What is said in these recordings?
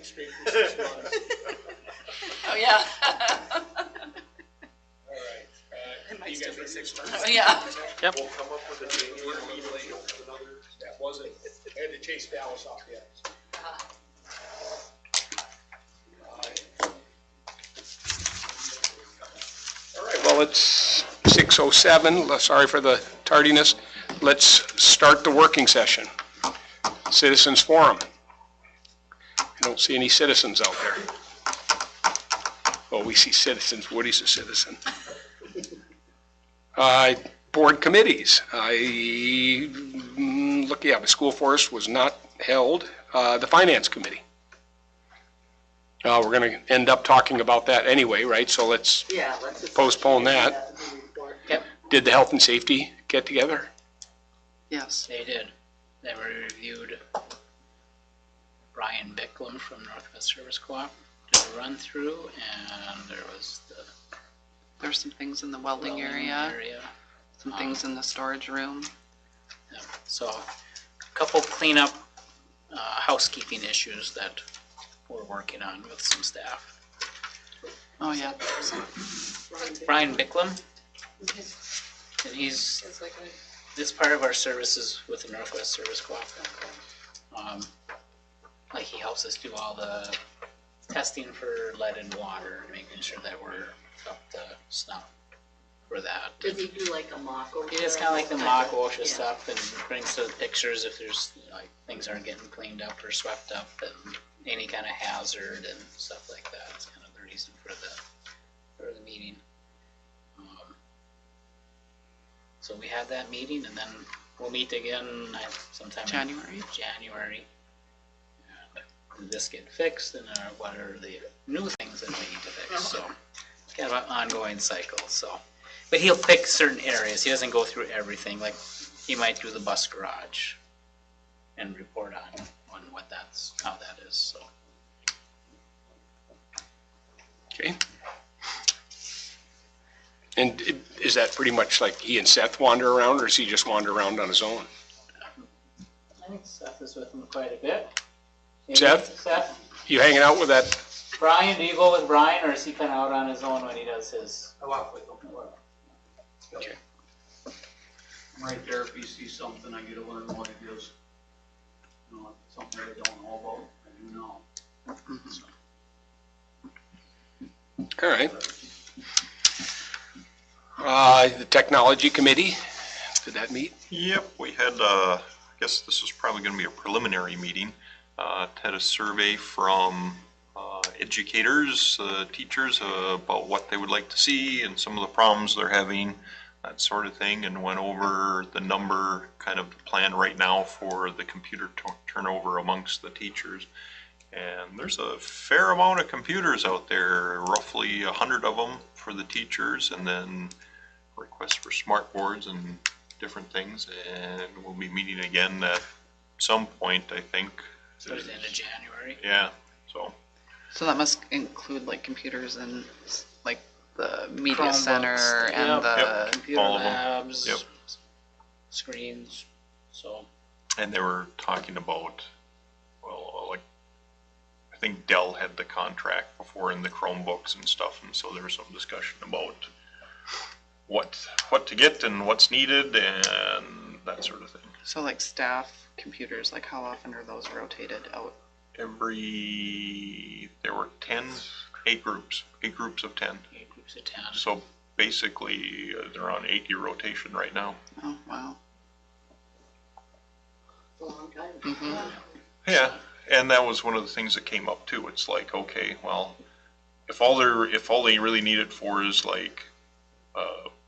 straight for 6 months. Oh, yeah. All right. It might You still guys be ready? 6 months. Oh, yeah. Yep. We'll come up with a January meeting with another, that wasn't, I had to chase Dallas off the ice. All right, well, it's 6:07. Sorry for the tardiness. Let's start the working session. Citizens Forum. I don't see any citizens out there. Oh, we see citizens. Woody's a citizen. Board committees. The school forest was not held. The Finance Committee. We're going to end up talking about that anyway, right? So let's postpone that. Yep. Did the health and safety get together? Yes. They did. They reviewed Brian Bicklum from Northwest Service Co-op, did a run through, and there's some things in the welding area. Some things in the storage room. Yeah. So a couple cleanup housekeeping issues that we're working on with some staff. Oh yeah. Brian Bicklum. And it's part of our services with the Northwest Service Co-op. Like he helps us do all the testing for lead and water, making sure that we're up to snuff for that. Does he do like a mock OSHA? He does kind of like the mock OSHA stuff and brings to the pictures if there's like things aren't getting cleaned up or swept up and any kind of hazard and stuff like that. It's kind of the reason for the meeting. So we had that meeting and then we'll meet again sometime in January. Did this get fixed and what are the new things that we need to fix? So it's kind of an ongoing cycle. So, but he'll pick certain areas. He doesn't go through everything. Like he might do the bus garage and report on how that is. So. Okay. And is that pretty much like he and Seth wander around, or does he just wander around on his own? I think Seth is with him quite a bit. Maybe Seth? You hanging out with that? Brian, do you go with Brian, or is he kind of out on his own when he does his? I walk with him. Okay. I'm right there. If you see something, I get to learn what it is. You know, if it's something I don't know about, I do know. All right. The Technology Committee, did that meet? Yep, we had, I guess this is probably going to be a preliminary meeting. Had a survey from educators, teachers about what they would like to see and some of the problems they're having, that sort of thing, and went over the number, kind of the plan right now for the computer turnover amongst the teachers. And there's a fair amount of computers out there, roughly 100 of them for the teachers, and then requests for smart boards and different things. And we'll be meeting again at some point, I think. Towards the end of January. Yeah, so. So that must include like computers and like the media Chromebooks, center and the computer all of them. labs, Yep. screens. So. And they were talking about, well, like, I think Dell had the contract before in the Chromebooks and stuff, and so there was some discussion about what to get and what's needed and that sort of thing. So like staff computers, like how often are those rotated out? There were 8 groups of 10. 8 groups of 10. So basically they're on 8-year rotation right now. Oh, wow. It's a long time. Mm-hmm. Yeah, and that was one of the things that came up too. It's like, okay, well, if all they really need it for is like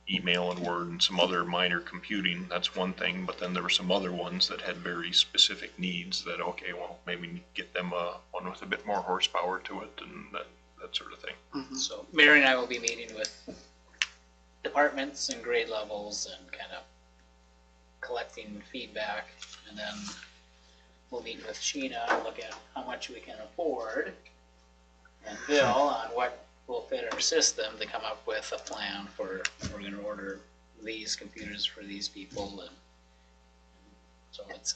email and Word and some other minor computing, that's one thing. But then there were some other ones that had very specific needs that, okay, well, maybe get them one with a bit more horsepower to it and that sort of thing. Mm-hmm. So Mary and I will be meeting with departments and grade levels and kind of collecting feedback, and then we'll meet with Sheena and look at how much we can afford, and Bill on what will fit our system to come up with a plan for, we're going to order these computers for these people. And so it's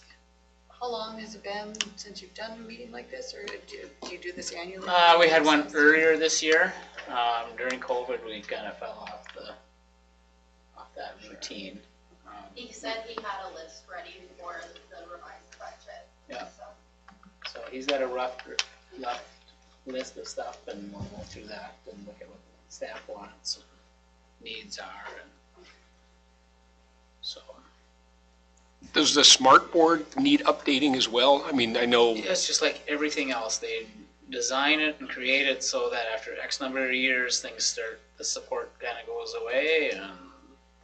How long has it been since you've done a meeting like this, or do you do this annually? We had one earlier this year. During COVID, we kind of fell off that routine. He said he had a list ready for the revised budget. Yeah. So he's got a rough list of stuff, and we'll go through that and look at what the staff wants and needs are, and so. Does the smart board need updating as well? I mean, I know, It's just like everything else. They design it and create it so that after X number of years, the support kind of goes away, and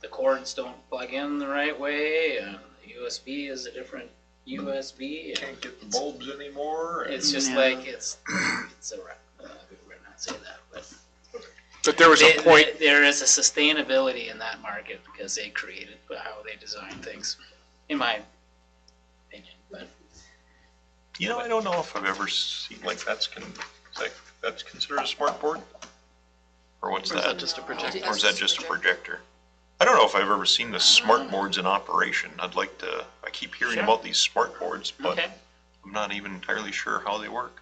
the cords don't plug in the right way, and the USB is a different USB. And Can't get the bulbs anymore. it's just Yeah. like, it's a, we would not say that, but there was a point, there is a sustainability in that market because they created how they design things, in my opinion, but. You know, I don't know if I've ever seen, like, that's considered a smart board? Or what's Or is that? that just a projector? Or is that just a projector? I don't know if I've ever seen the smart boards in operation. I keep hearing Sure. about these smart boards, but Okay. I'm not even entirely sure how they work.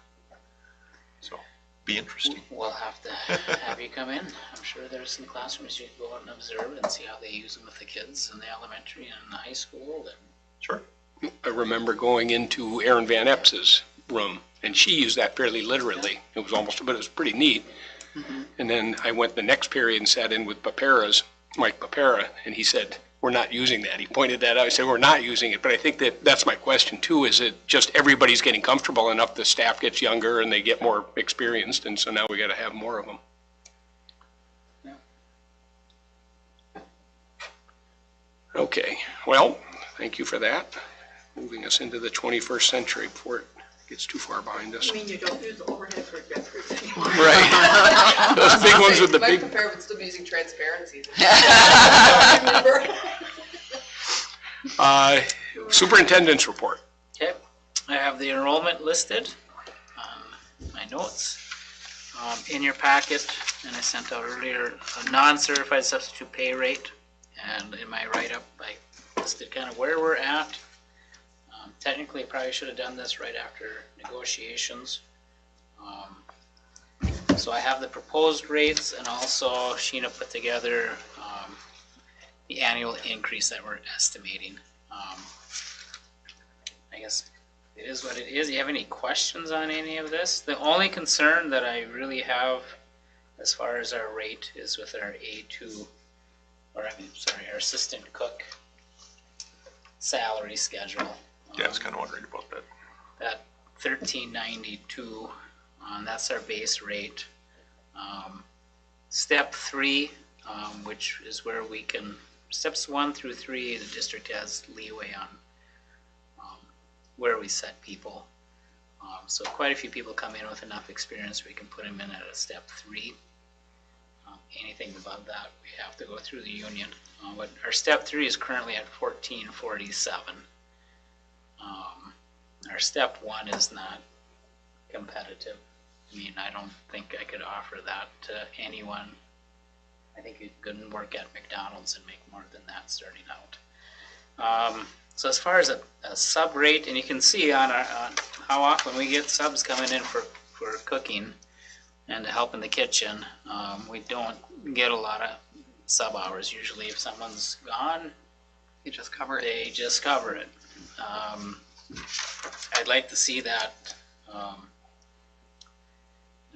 So, be interesting. We'll have to have you come in. I'm sure there's some classrooms you can go out and observe and see how they use them with the kids in the elementary and the high school. And Sure. I remember going into Erin Van Eps's room, and she used that fairly literally. It was but it was pretty neat. And then I went the next period and sat in with Mike Papera, and he said, we're not using that. He pointed that out. I said, we're not using it. But I think that's my question too, is it just everybody's getting comfortable enough, the staff gets younger and they get more experienced, and so now we got to have more of them. Yeah. Okay, well, thank you for that. Moving us into the 21st century before it gets too far behind us. I mean, you don't use overhead projectors anymore. Right. Those big ones with the My big, compare would still be using transparencies. Remember? superintendent's report. okay, I have the enrollment listed on my notes. In your packet, and I sent out earlier, a non-certified substitute pay rate. And in my write-up, I listed kind of where we're at. Technically, probably should have done this right after negotiations. So I have the proposed rates, and also Sheena put together the annual increase that we're estimating. I guess it is what it is. Do you have any questions on any of this? The only concern that I really have as far as our rate is with our A2, our assistant cook salary schedule. Yeah, I was kind of wondering about that. That $13.92, that's our base rate. Step 3, which is where we can, steps 1 through 3, the district has leeway on where we set people. So quite a few people come in with enough experience, we can put them in at a step 3. Anything above that, we have to go through the union. But our step 3 is currently at $14.47. Our step 1 is not competitive. I mean, I don't think I could offer that to anyone. I think you couldn't work at McDonald's and make more than that starting out. So as far as a sub rate, and you can see on how often we get subs coming in for cooking and to help in the kitchen, we don't get a lot of sub hours. Usually if someone's gone, You just cover it. they just cover it. I'd like to see that,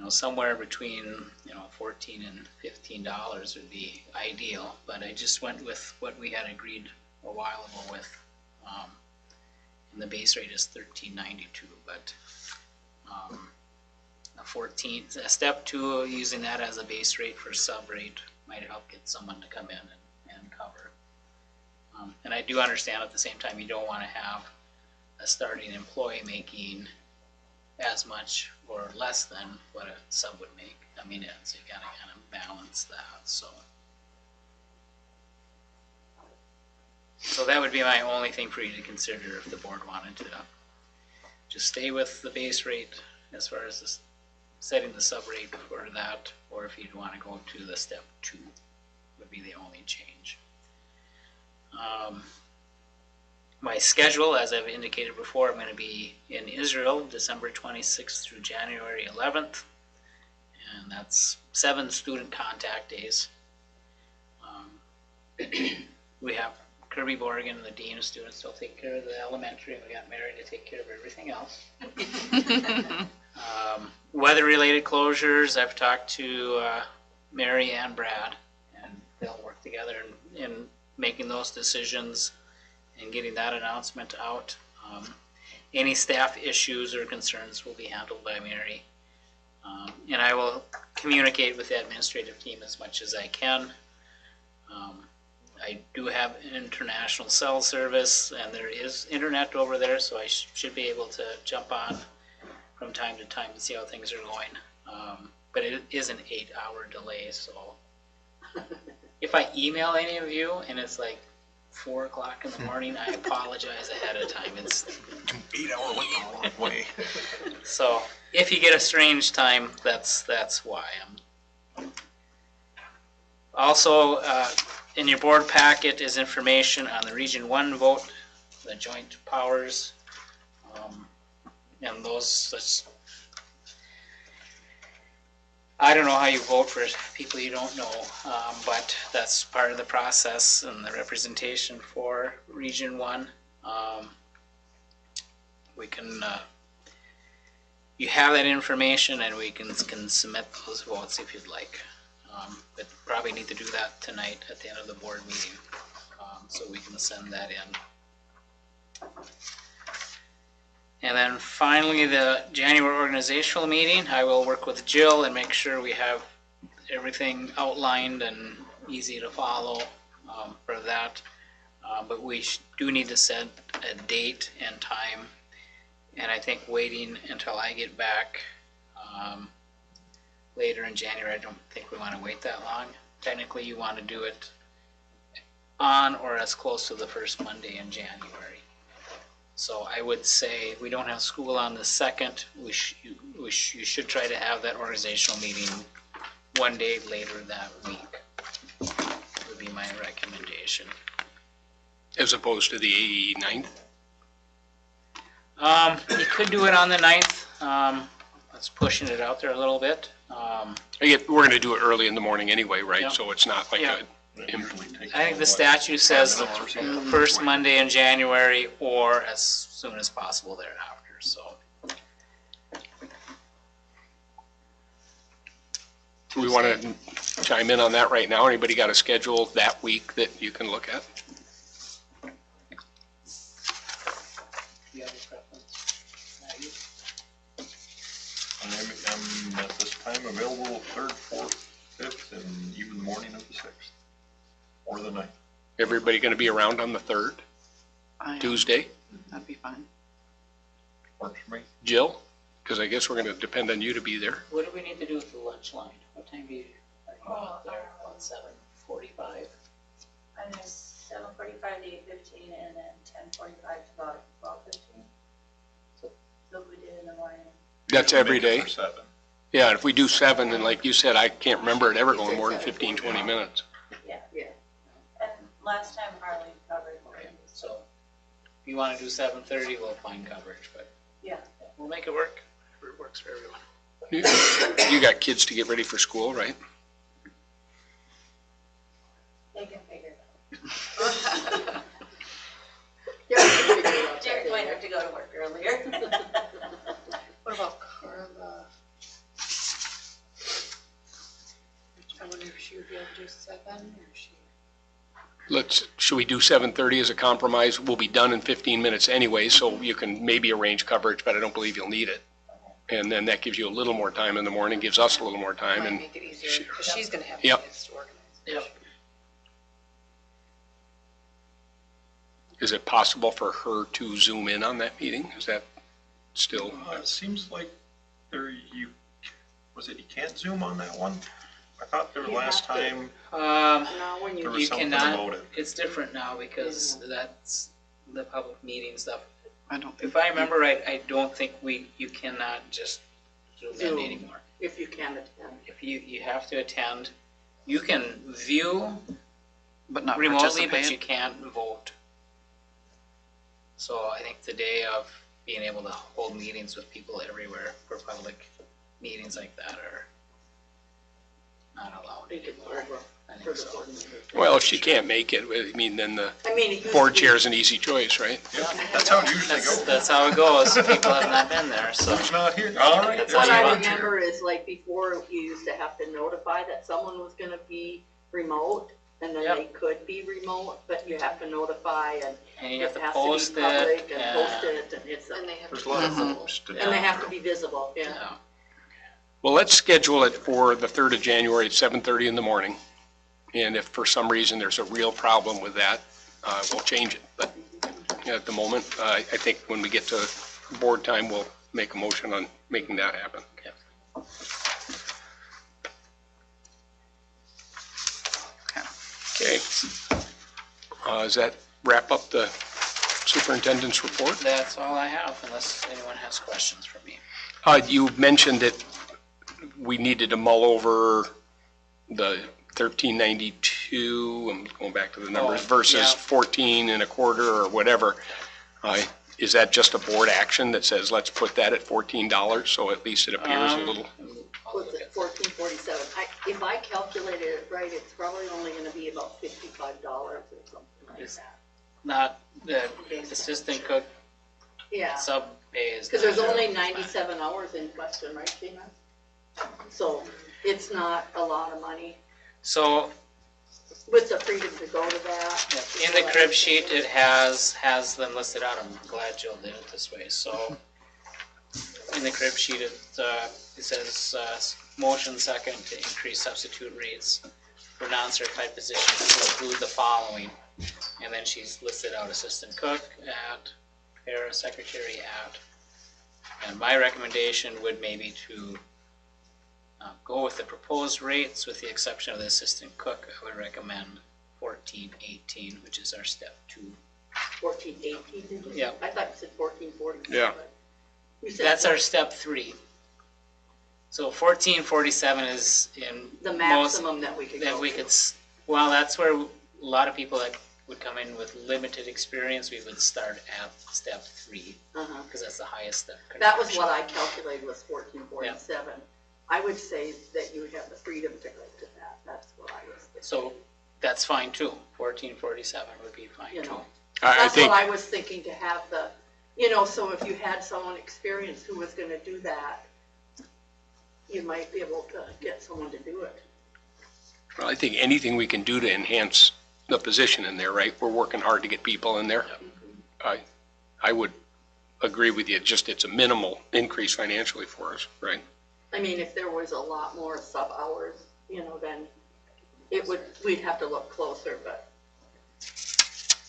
somewhere between, $14 and $15 would be ideal, but I just went with what we had agreed a while ago with, and the base rate is $13.92, but, a step 2, using that as a base rate for sub rate might help get someone to come in and cover. And I do understand at the same time, you don't want to have a starting employee making as much or less than what a sub would make coming in, so you gotta kind of balance that, so that would be my only thing for you to consider if the board wanted to just stay with the base rate as far as this, setting the sub rate for that, or if you'd want to go to the step 2 would be the only change. My schedule, as I've indicated before, I'm going to be in Israel December 26th through January 11th. And that's 7 student contact days. We have Kirby Borgen, the dean of students, will take care of the elementary, and we got Mary to take care of everything else. Weather-related closures, I've talked to Mary and Brad, and they'll work together in making those decisions and getting that announcement out. Any staff issues or concerns will be handled by Mary. And I will communicate with the administrative team as much as I can. I do have an international cell service, and there is internet over there, so I should be able to jump on from time to time to see how things are going. But it is an 8-hour delay, so if I email any of you and it's like 4 o'clock in the morning, I apologize ahead of time. It's 8 hour went the wrong way. so if you get a strange time, that's why. Also, in your board packet is information on the Region 1 vote, the joint powers, and those. I don't know how you vote for people you don't know, but that's part of the process and the representation for Region 1. We can, you have that information, and we can submit those votes if you'd like. But probably need to do that tonight at the end of the board meeting, so we can send that in. And then finally, the January organizational meeting, I will work with Jill and make sure we have everything outlined and easy to follow for that. But we do need to set a date and time, and I think waiting until I get back later in January, I don't think we want to wait that long. Technically, you want to do it on or as close to the first Monday in January. So I would say we don't have school on the 2nd. You should try to have that organizational meeting one day later that week. Would be my recommendation. As opposed to the 9th? You could do it on the 9th. That's pushing it out there a little bit. We're going to do it early in the morning anyway, right? Yep. So it's not like Yep. I think the statute says the first Monday in January or as soon as possible thereafter, so. Do we want to chime in on that right now? Anybody got a schedule that week that you can look at? Do you have a preference? Maggie? I'm at this time available 3rd, 4th, 5th, and even the morning of the 6th, or the 9th. Everybody going to be around on the 3rd, Tuesday? That'd be fine. Works for me. Jill? Because I guess we're going to depend on you to be there. What do we need to do with the lunch line? What time do you, are you out there? About 7:45? I'm at 7:45 to 8:15, and then 10:45 to about 12:15. So we did in the morning. That's every day? For 7. Yeah, if we do 7, and like you said, I can't remember it ever going more than 15, 20 minutes. Yeah. And last time Harley covered for him. So if you want to do 7:30, we'll find coverage, but Yeah. we'll make it work. It works for everyone. You got kids to get ready for school, right? They can figure it out. Yeah. Jack wanted to go to work earlier. What about Carla? I wonder if she would be able to do 7 or she. Should we do 7:30 as a compromise? We'll be done in 15 minutes anyway, so you can maybe arrange coverage, but I don't believe you'll need it. And then that gives you a little more time in the morning, gives us a little more time. Might And make it easier, because she's gonna have Yep. kids to organize. Yep. is it possible for her to zoom in on that meeting? Is that still? It seems like you can't zoom on that one? I thought there last time Now, when there you, was You something cannot, about it. it's different now because that's the public meeting stuff. I don't, If I remember right, I don't think you cannot just zoom in Zoom. anymore. if you can attend. If you have to attend, you can view but not remotely, but participate. you can't vote. So I think the day of being able to hold meetings with people everywhere for public meetings like that are not allowed anymore. I think so. Well, if she can't make it, I mean, then the I mean, it used to board be- chair is an easy choice, right? That's how it usually That's, goes. that's how it goes. People have not been there, so. Who's not here? All right. That's there's What I one chair. remember is like before, you used to have to notify that someone was gonna be remote, and then Yep. they could be remote, but you have to notify, and And you have to it has post to be public it. and post it, and it's, And they have There's to a lot of Mhm. rules to do. and they have to be visible, yeah. Yeah. Well, let's schedule it for the 3rd of January at 7:30 in the morning. And if for some reason there's a real problem with that, we'll change it. But at the moment, I think when we get to board time, we'll make a motion on making that happen. Okay. Does that wrap up the superintendent's report? That's all I have, unless anyone has questions for me. You mentioned that we needed to mull over the 1392, I'm going back to the numbers, Oh, versus yeah. 14 and a quarter or whatever. Is that just a board action that says, let's put that at $14, so at least it appears a little? I'll What's look it, at that. 1447? If I calculated it right, it's probably only gonna be about $55 or something like Is- that. Not, the assistant cook Yeah, sub pays. because there's only 97 hours in question, right, Tina? So it's not a lot of money So with the freedom to go to that. in the crib sheet, it has them listed out. I'm glad Jill did it this way. So in the crib sheet, it says, motion second to increase substitute rates for non-certified positions to include the following. And then she's listed out assistant cook at, para secretary at. And my recommendation would maybe to go with the proposed rates with the exception of the assistant cook. I would recommend 1418, which is our step 2. 1418, did you say? Yeah. I thought you said 1447. Yeah. You said That's our step 3. So 1447 is in the most, maximum that we could go that we to. could, well, that's where a lot of people that would come in with limited experience, we would start at step 3, Uh-huh. because that's the highest step. That was what I calculated was 1447. I would say that you would have the freedom to go to that. That's what I was thinking. So that's fine too. 1447 would be fine You too. know, I that's think, what I was thinking, to have the, so if you had someone experienced who was gonna do that, you might be able to get someone to do it. I think anything we can do to enhance the position in there, right? We're working hard to get people in there. I would agree with you, just it's a minimal increase financially for us, right? I mean, if there was a lot more sub hours, then we'd have to look closer, but.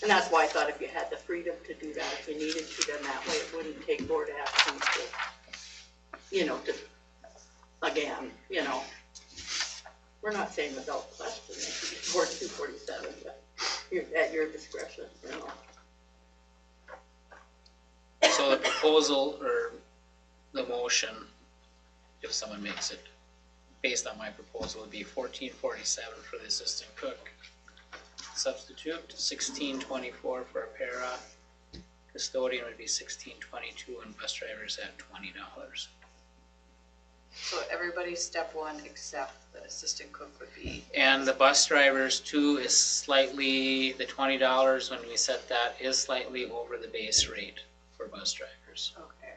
And that's why I thought if you had the freedom to do that, if you needed to, then that way it wouldn't take board action to, again, we're not saying without question, it should be 4247, but you're at your discretion, So the proposal or the motion, if someone makes it, based on my proposal, would be 1447 for the assistant cook. Substitute, 1624 for a para. Custodian would be 1622 and bus drivers at $20. So everybody's step 1 except the assistant cook would be. And the bus drivers too is slightly, the $20 when we set that is slightly over the base rate for bus drivers, Okay.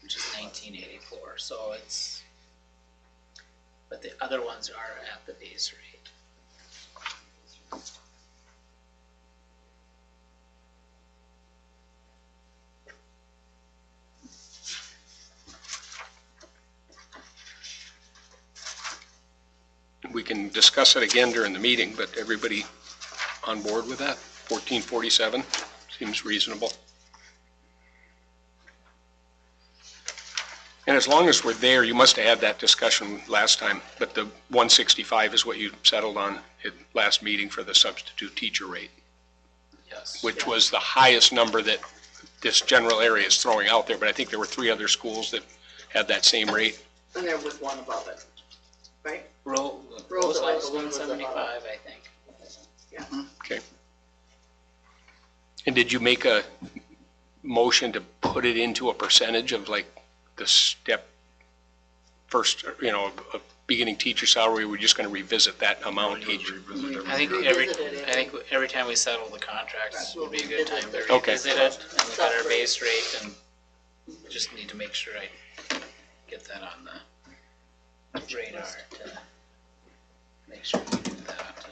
which is $19.84. So it's, but the other ones are at the base rate. We can discuss it again during the meeting, but everybody on board with that? 1447 seems reasonable. And as long as we're there, you must have had that discussion last time, but the 165 is what you settled on at last meeting for the substitute teacher rate, Yes. which was the highest number that this general area is throwing out there, but I think there were 3 other schools that had that same rate. And there was one above it, right? Roosevelt Roosevelt was was above. 175, I think. Okay. And did you make a motion to put it into a percentage of like the step first, a beginning teacher salary? We're just gonna revisit that amount each. I think every time we settle the contracts would be a good time to Okay. revisit it and look at our base rate, and just need to make sure I get that on the radar to make sure we do that.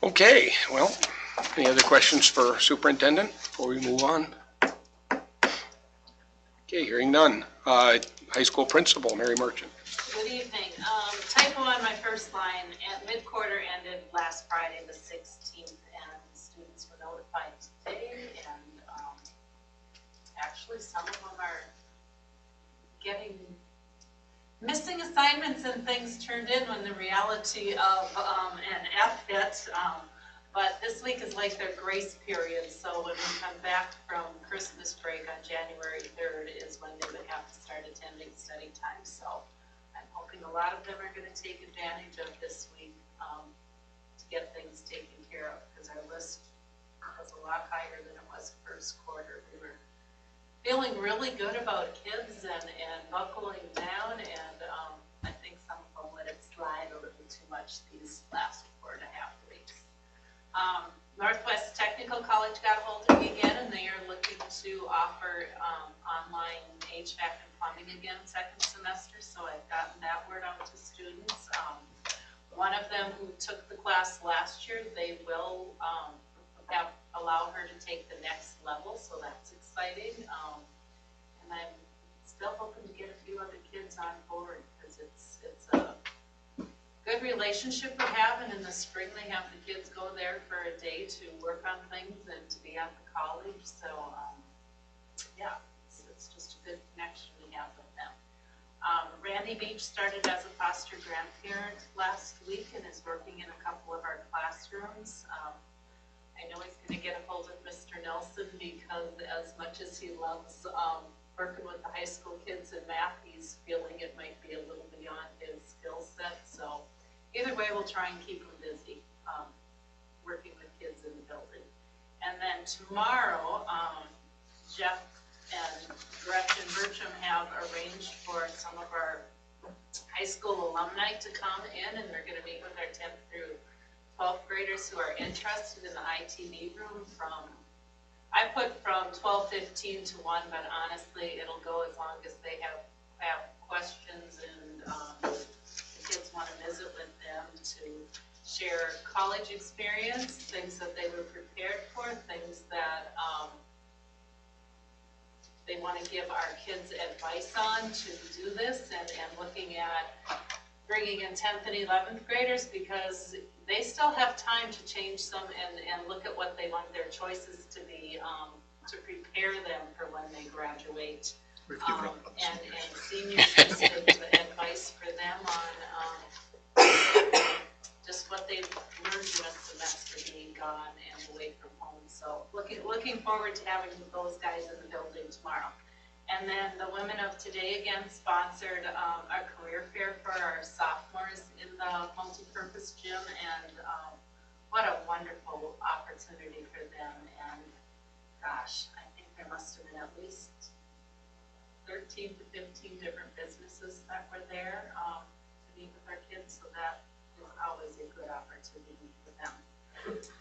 Okay, well, any other questions for superintendent before we move on? Okay, hearing none. High school principal, Mary Merchant. Good evening. Typo on my first line, at mid-quarter ended last Friday, the 16th, and students were notified today, and actually some of them are missing assignments and things turned in when the reality of an F hit. But this week is like their grace period, so when we come back from Christmas break on January 3rd is when they would have to start attending study time. So I'm hoping a lot of them are going to take advantage of this week to get things taken care of, because our list was a lot higher than it was first quarter. We were feeling really good about kids and buckling down, and I think some of them let it slide a little too much these last 4.5 weeks. Northwest Technical College got hold of me again, and they are looking to offer online HVAC and plumbing again second semester, so I've gotten that word out to students. One of them who took the class last year, they will allow her to take the next level, so that's exciting. And I'm still hoping to get a few other kids on board, because it's a good relationship we have, and in the spring they have the kids go there for a day to work on things and to be at the college. So yeah, it's just a good connection we have with them. Randy Beach started as a foster grandparent last week and is working in a couple of our classrooms. I know he's going to get a hold of Mr. Nelson, because as much as he loves working with the high school kids in math, he's feeling it might be a little beyond his skill set. So either way, we'll try and keep him busy working with kids in the building. And then tomorrow, Jeff and Gretchen Bertram have arranged for some of our high school alumni to come in, and they're going to meet with our 10th through 12th graders who are interested in the ITV room I put from 12:15 to 1, but honestly, it'll go as long as they have questions and the kids want to visit with them to share college experience, things that they were prepared for, things that they want to give our kids advice on to do this, and looking at bringing in 10th and 11th graders, because they still have time to change some and look at what they want their choices to be, to prepare them for when they graduate. And seniors, just advice for them on just what they've learned in a semester being gone and away from home. So looking forward to having those guys in the building tomorrow. And then the Women of Today again sponsored a career fair for our sophomores in the multi-purpose gym, and what a wonderful opportunity for them. And gosh, I think there must have been at least 13 to 15 different businesses that were there to meet with our kids, so that is always a good opportunity for them.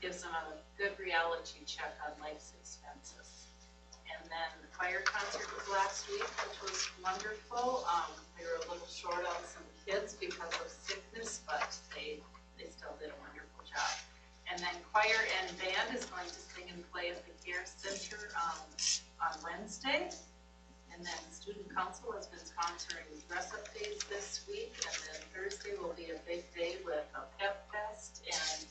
Gives them a good reality check on life's expenses. And then the choir concert was last week, which was wonderful. We were a little short on some kids because of sickness, but they still did a wonderful job. And then choir and band is going to sing and play at the Care Center on Wednesday. And then student council has been sponsoring dress-up days this week. And then Thursday will be a big day with a pep fest and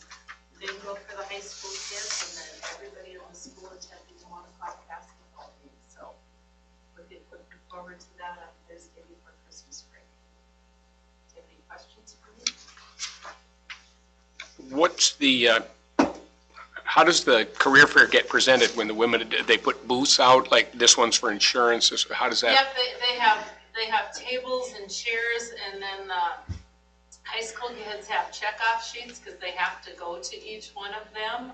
bingo for the high school kids. And then everybody in the school attending the 1 o'clock basketball game. So looking forward to that on Thursday before Christmas break. Do you have any questions for me? What's the, how does the career fair get presented when the women, they put booths out, like this one's for insurance, how does that? Yep, they have tables and chairs, and then the high school kids have checkoff sheets because they have to go to each one of them.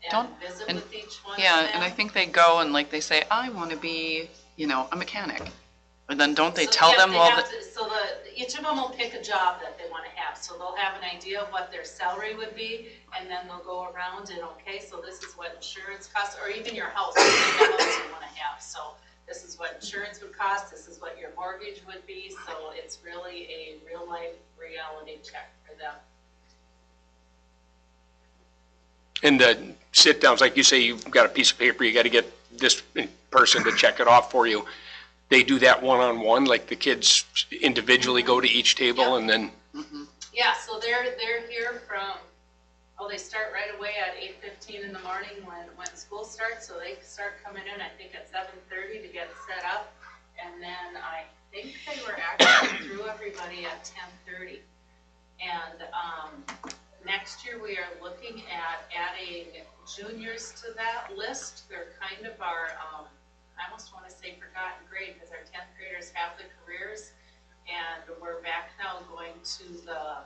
and Don't- visit and- with each one Yeah, of them. and I think they go and like they say, I want to be, a mechanic. And then don't they So, tell yeah, them, they well, have to- So each of them will pick a job that they want to have, so they'll have an idea of what their salary would be, and then they'll go around and, okay, so this is what insurance costs, or even your house, what kind of house you want to have, so this is what insurance would cost, this is what your mortgage would be, so it's really a real-life reality check for them. And the sit-downs, like you say, you've got a piece of paper, you got to get this person to check it off for you. They do that one-on-one, like the kids individually go to each table and then, Yeah, so they're here from, they start right away at 8:15 in the morning when school starts, so they start coming in, I think at 7:30 to get set up. And then I think they were actually through everybody at 10:30. And, next year we are looking at adding juniors to that list. They're kind of our, I almost want to say forgotten grade, because our 10th graders have the careers. And we're back now going to the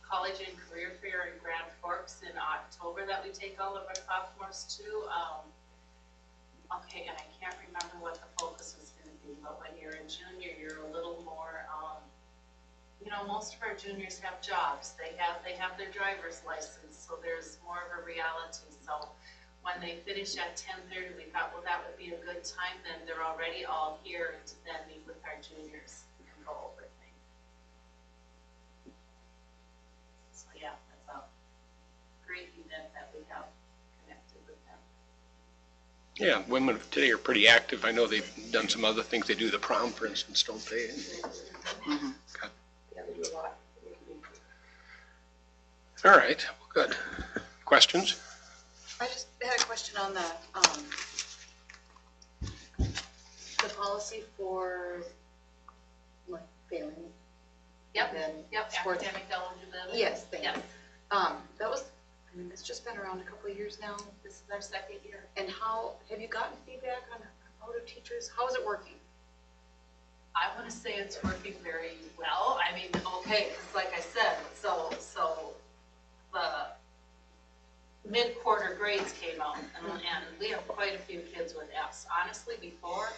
College and Career Fair in Grand Forks in October that we take all of our sophomores to. Okay, and I can't remember what the focus is going to be, but when you're a junior, you're a little more, most of our juniors have jobs. They have their driver's license, so there's more of a reality. So when they finish at 10:30, we thought, well, that would be a good time. Then they're already all here to then meet with our juniors and go over things. So yeah, that's a great event that we have connected with them. yeah, women of today are pretty active. I know they've done some other things. They do the prom, for instance, don't they? Yeah, they do a lot. All right, well, good. Questions? I just had a question on the policy for like failing. Yep, and then Yep, sports. academic eligibility. Yes, thank you. Yes, That was, it's just been around a couple of years now. this is our second year. And have you gotten feedback on how do teachers, how is it working? I want to say it's working very well. I mean, okay, because like I said, so the mid-quarter grades came out, and we have quite a few kids with Fs. Honestly, before,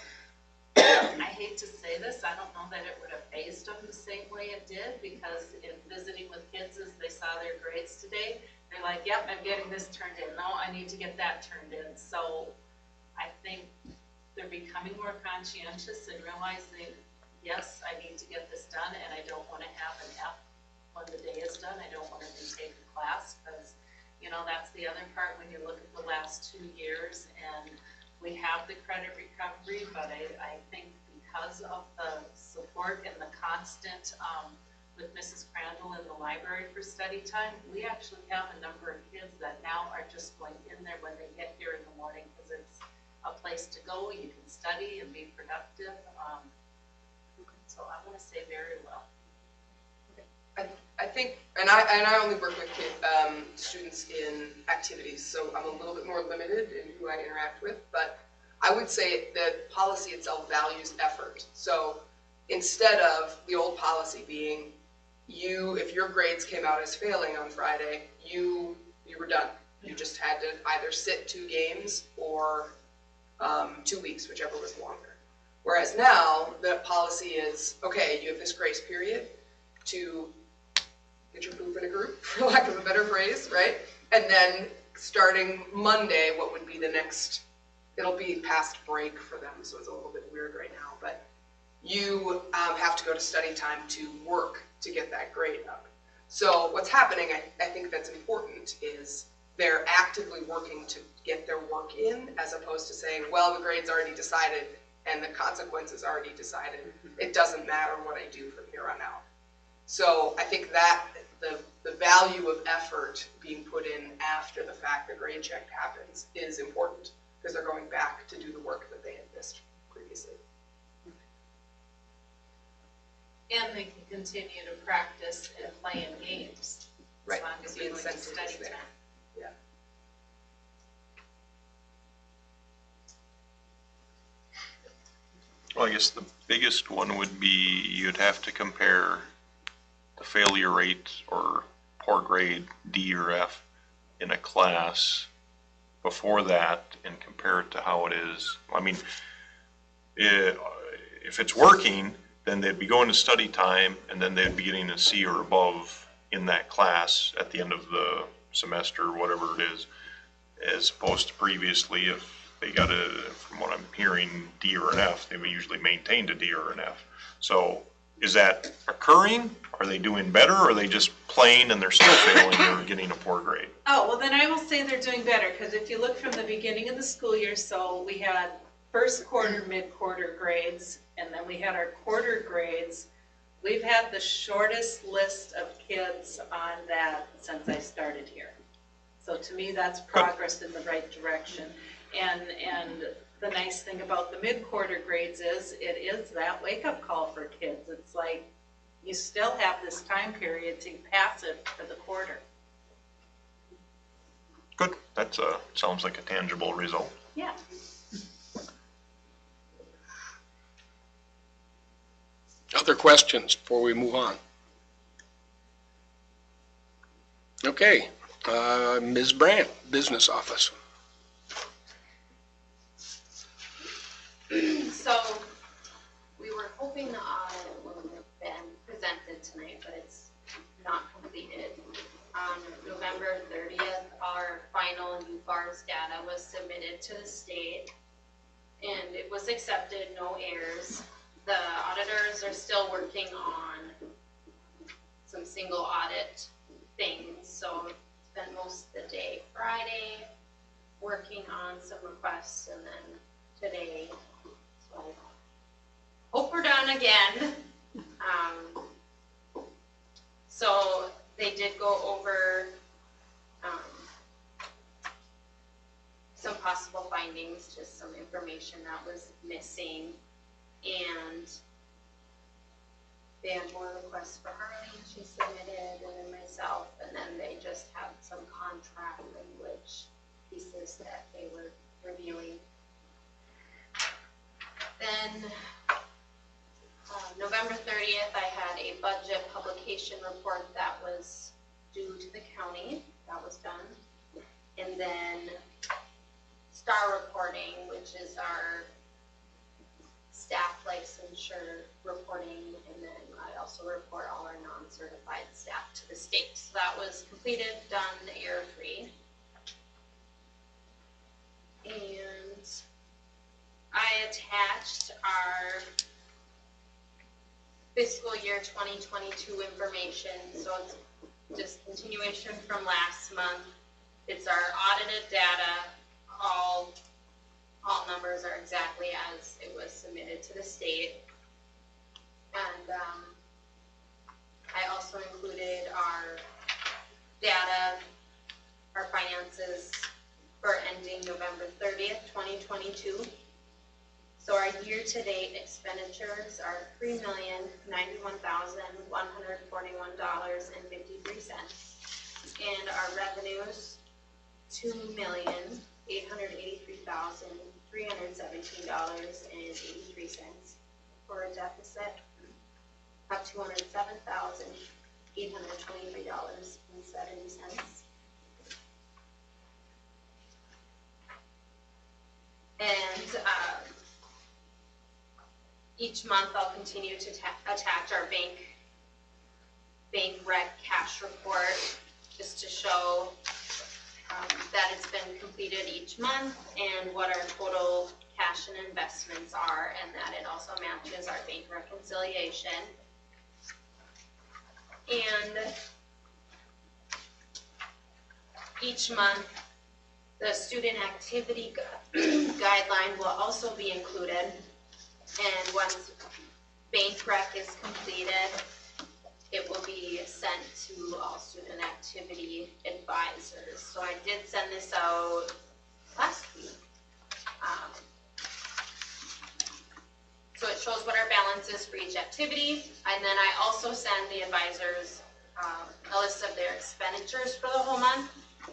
I hate to say this, I don't know that it would have phased them the same way it did, because in visiting with kids as they saw their grades today, they're like, yep, I'm getting this turned in. No, I need to get that turned in. So I think they're becoming more conscientious and realizing, yes, I need to get this done, and I don't want to have an F when the day is done. I don't want to retake a class, because, that's the other part when you look at the last 2 years, and we have the credit recovery, but I think because of the support and the constant, with Mrs. Crandall in the library for study time, we actually have a number of kids that now are just going in there when they get here in the morning, because it's a place to go, you can study and be productive. So I want to say very well. I think, and I only work with students in activities, so I'm a little bit more limited in who I interact with, but I would say that policy itself values effort. So instead of the old policy being, if your grades came out as failing on Friday, you were done. You just had to either sit 2 games or 2 weeks, whichever was longer. Whereas now, the policy is, okay, you have this grace period to get your poop in a group, for lack of a better phrase, right? And then starting Monday, what would be the next, it'll be past break for them, so it's a little bit weird right now, but you have to go to study time to work to get that grade up. So what's happening, I think that's important, is they're actively working to get their work in, as opposed to saying, well, the grade's already decided and the consequences already decided. It doesn't matter what I do from here on out. So I think that the value of effort being put in after the fact the grade check happens is important, because they're going back to do the work that they had missed previously. And they can continue to practice and play in games, Right. as long as The you're going to incentive is study there. time. Yeah. Well, I guess the biggest one would be you'd have to compare the failure rate or poor grade D or F in a class before that and compare it to how it is. I mean, if it's working, then they'd be going to study time and then they'd be getting a C or above in that class at the end of the semester, whatever it is, as opposed to previously, if they got a, from what I'm hearing, D or an F, they usually maintained a D or an F. So is that occurring? Are they doing better, or are they just plain and they're still failing or getting a poor grade? Oh, well, then I will say they're doing better, because if you look from the beginning of the school year, so we had first quarter, mid-quarter grades, and then we had our quarter grades. We've had the shortest list of kids on that since I started here. So to me, that's progress in the right direction. And the nice thing about the mid-quarter grades is, it is that wake-up call for kids. It's like, you still have this time period to pass it for the quarter. Good, that sounds like a tangible result. Yeah. Other questions before we move on? Okay, Ms. Brandt, Business Office. So, we were hoping the audit would have been presented tonight, but it's not completed. On November 30th, our final UFARS data was submitted to the state, and it was accepted, no errors. The auditors are still working on some single audit things, so spent most of the day Friday working on some requests, and then today. So hope we're done again. So they did go over some possible findings, just some information that was missing, and they had more requests for Harley, she submitted, and then myself, and then they just had some contract language pieces that they were reviewing. Then November 30th, I had a budget publication report that was due to the county. That was done. And then STAR reporting, which is our staff licensure reporting, and then I also report all our non-certified staff to the state. So that was completed, done, error-free. And I attached our fiscal year 2022 information, so it's just continuation from last month. It's our audited data. All numbers are exactly as it was submitted to the state. And I also included our data, our finances for ending November 30th, 2022. So our year-to-date expenditures are $3,091,141.53, and our revenues $2,883,317.83, for a deficit of $207,823.70. And each month I'll continue to attach our bank rec cash report, just to show that it's been completed each month and what our total cash and investments are, and that it also matches our bank reconciliation. And each month, the student activity guideline will also be included. And once bank rec is completed, it will be sent to all student activity advisors. So I did send this out last week. So it shows what our balance is for each activity. And then I also send the advisors a list of their expenditures for the whole month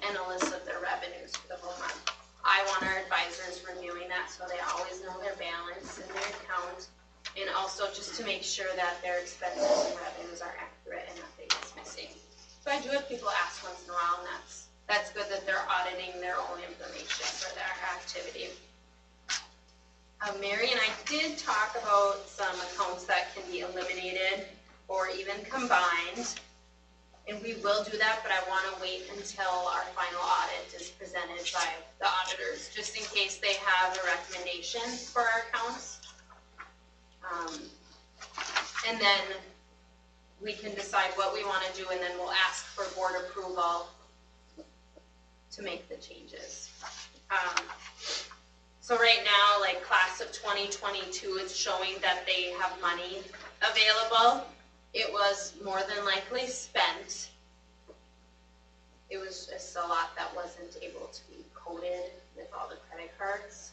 and a list of their revenues for the whole month. I want our advisors reviewing that so they always know their balance and their account, and also just to make sure that their expenses and revenues are accurate and nothing is missing. So I do have people ask once in a while, and that's that's good that they're auditing their own information for their activity. Mary and I did talk about some accounts that can be eliminated or even combined. And we will do that, but I want to wait until our final audit is presented by the auditors, just in case they have a recommendation for our accounts. And then we can decide what we want to do, and then we'll ask for board approval to make the changes. So right now, like class of 2022, it's showing that they have money available. It was more than likely spent. It was just a lot that wasn't able to be coded with all the credit cards.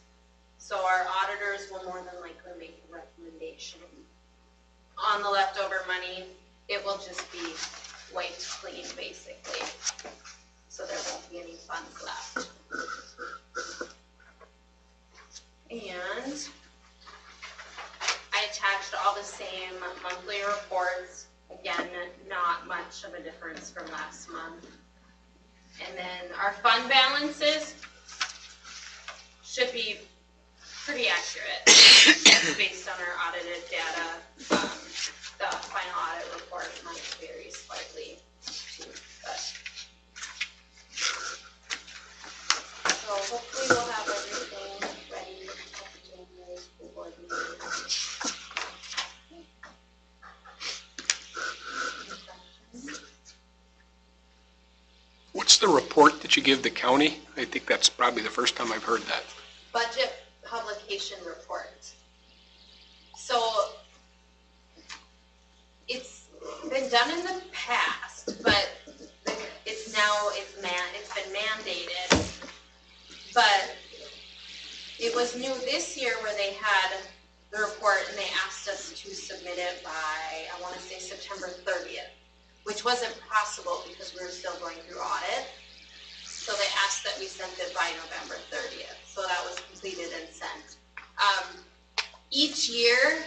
So our auditors will more than likely make a recommendation on the leftover money. It will just be wiped clean, basically. So there won't be any funds left. And I attached all the same monthly reports. Again, not much of a difference from last month. And then our fund balances should be pretty accurate based on our audited data. The final audit report might vary slightly too, but. So hopefully we'll have everything ready at the January school board meeting. What's the report that you give the county? I think that's probably the first time I've heard that. Budget publication report. So it's been done in the past, but it's been mandated. But it was new this year where they had the report and they asked us to submit it by, I want to say September 30th, which wasn't possible because we were still going through audit. So they asked that we sent it by November 30th. So that was completed and sent. Each year,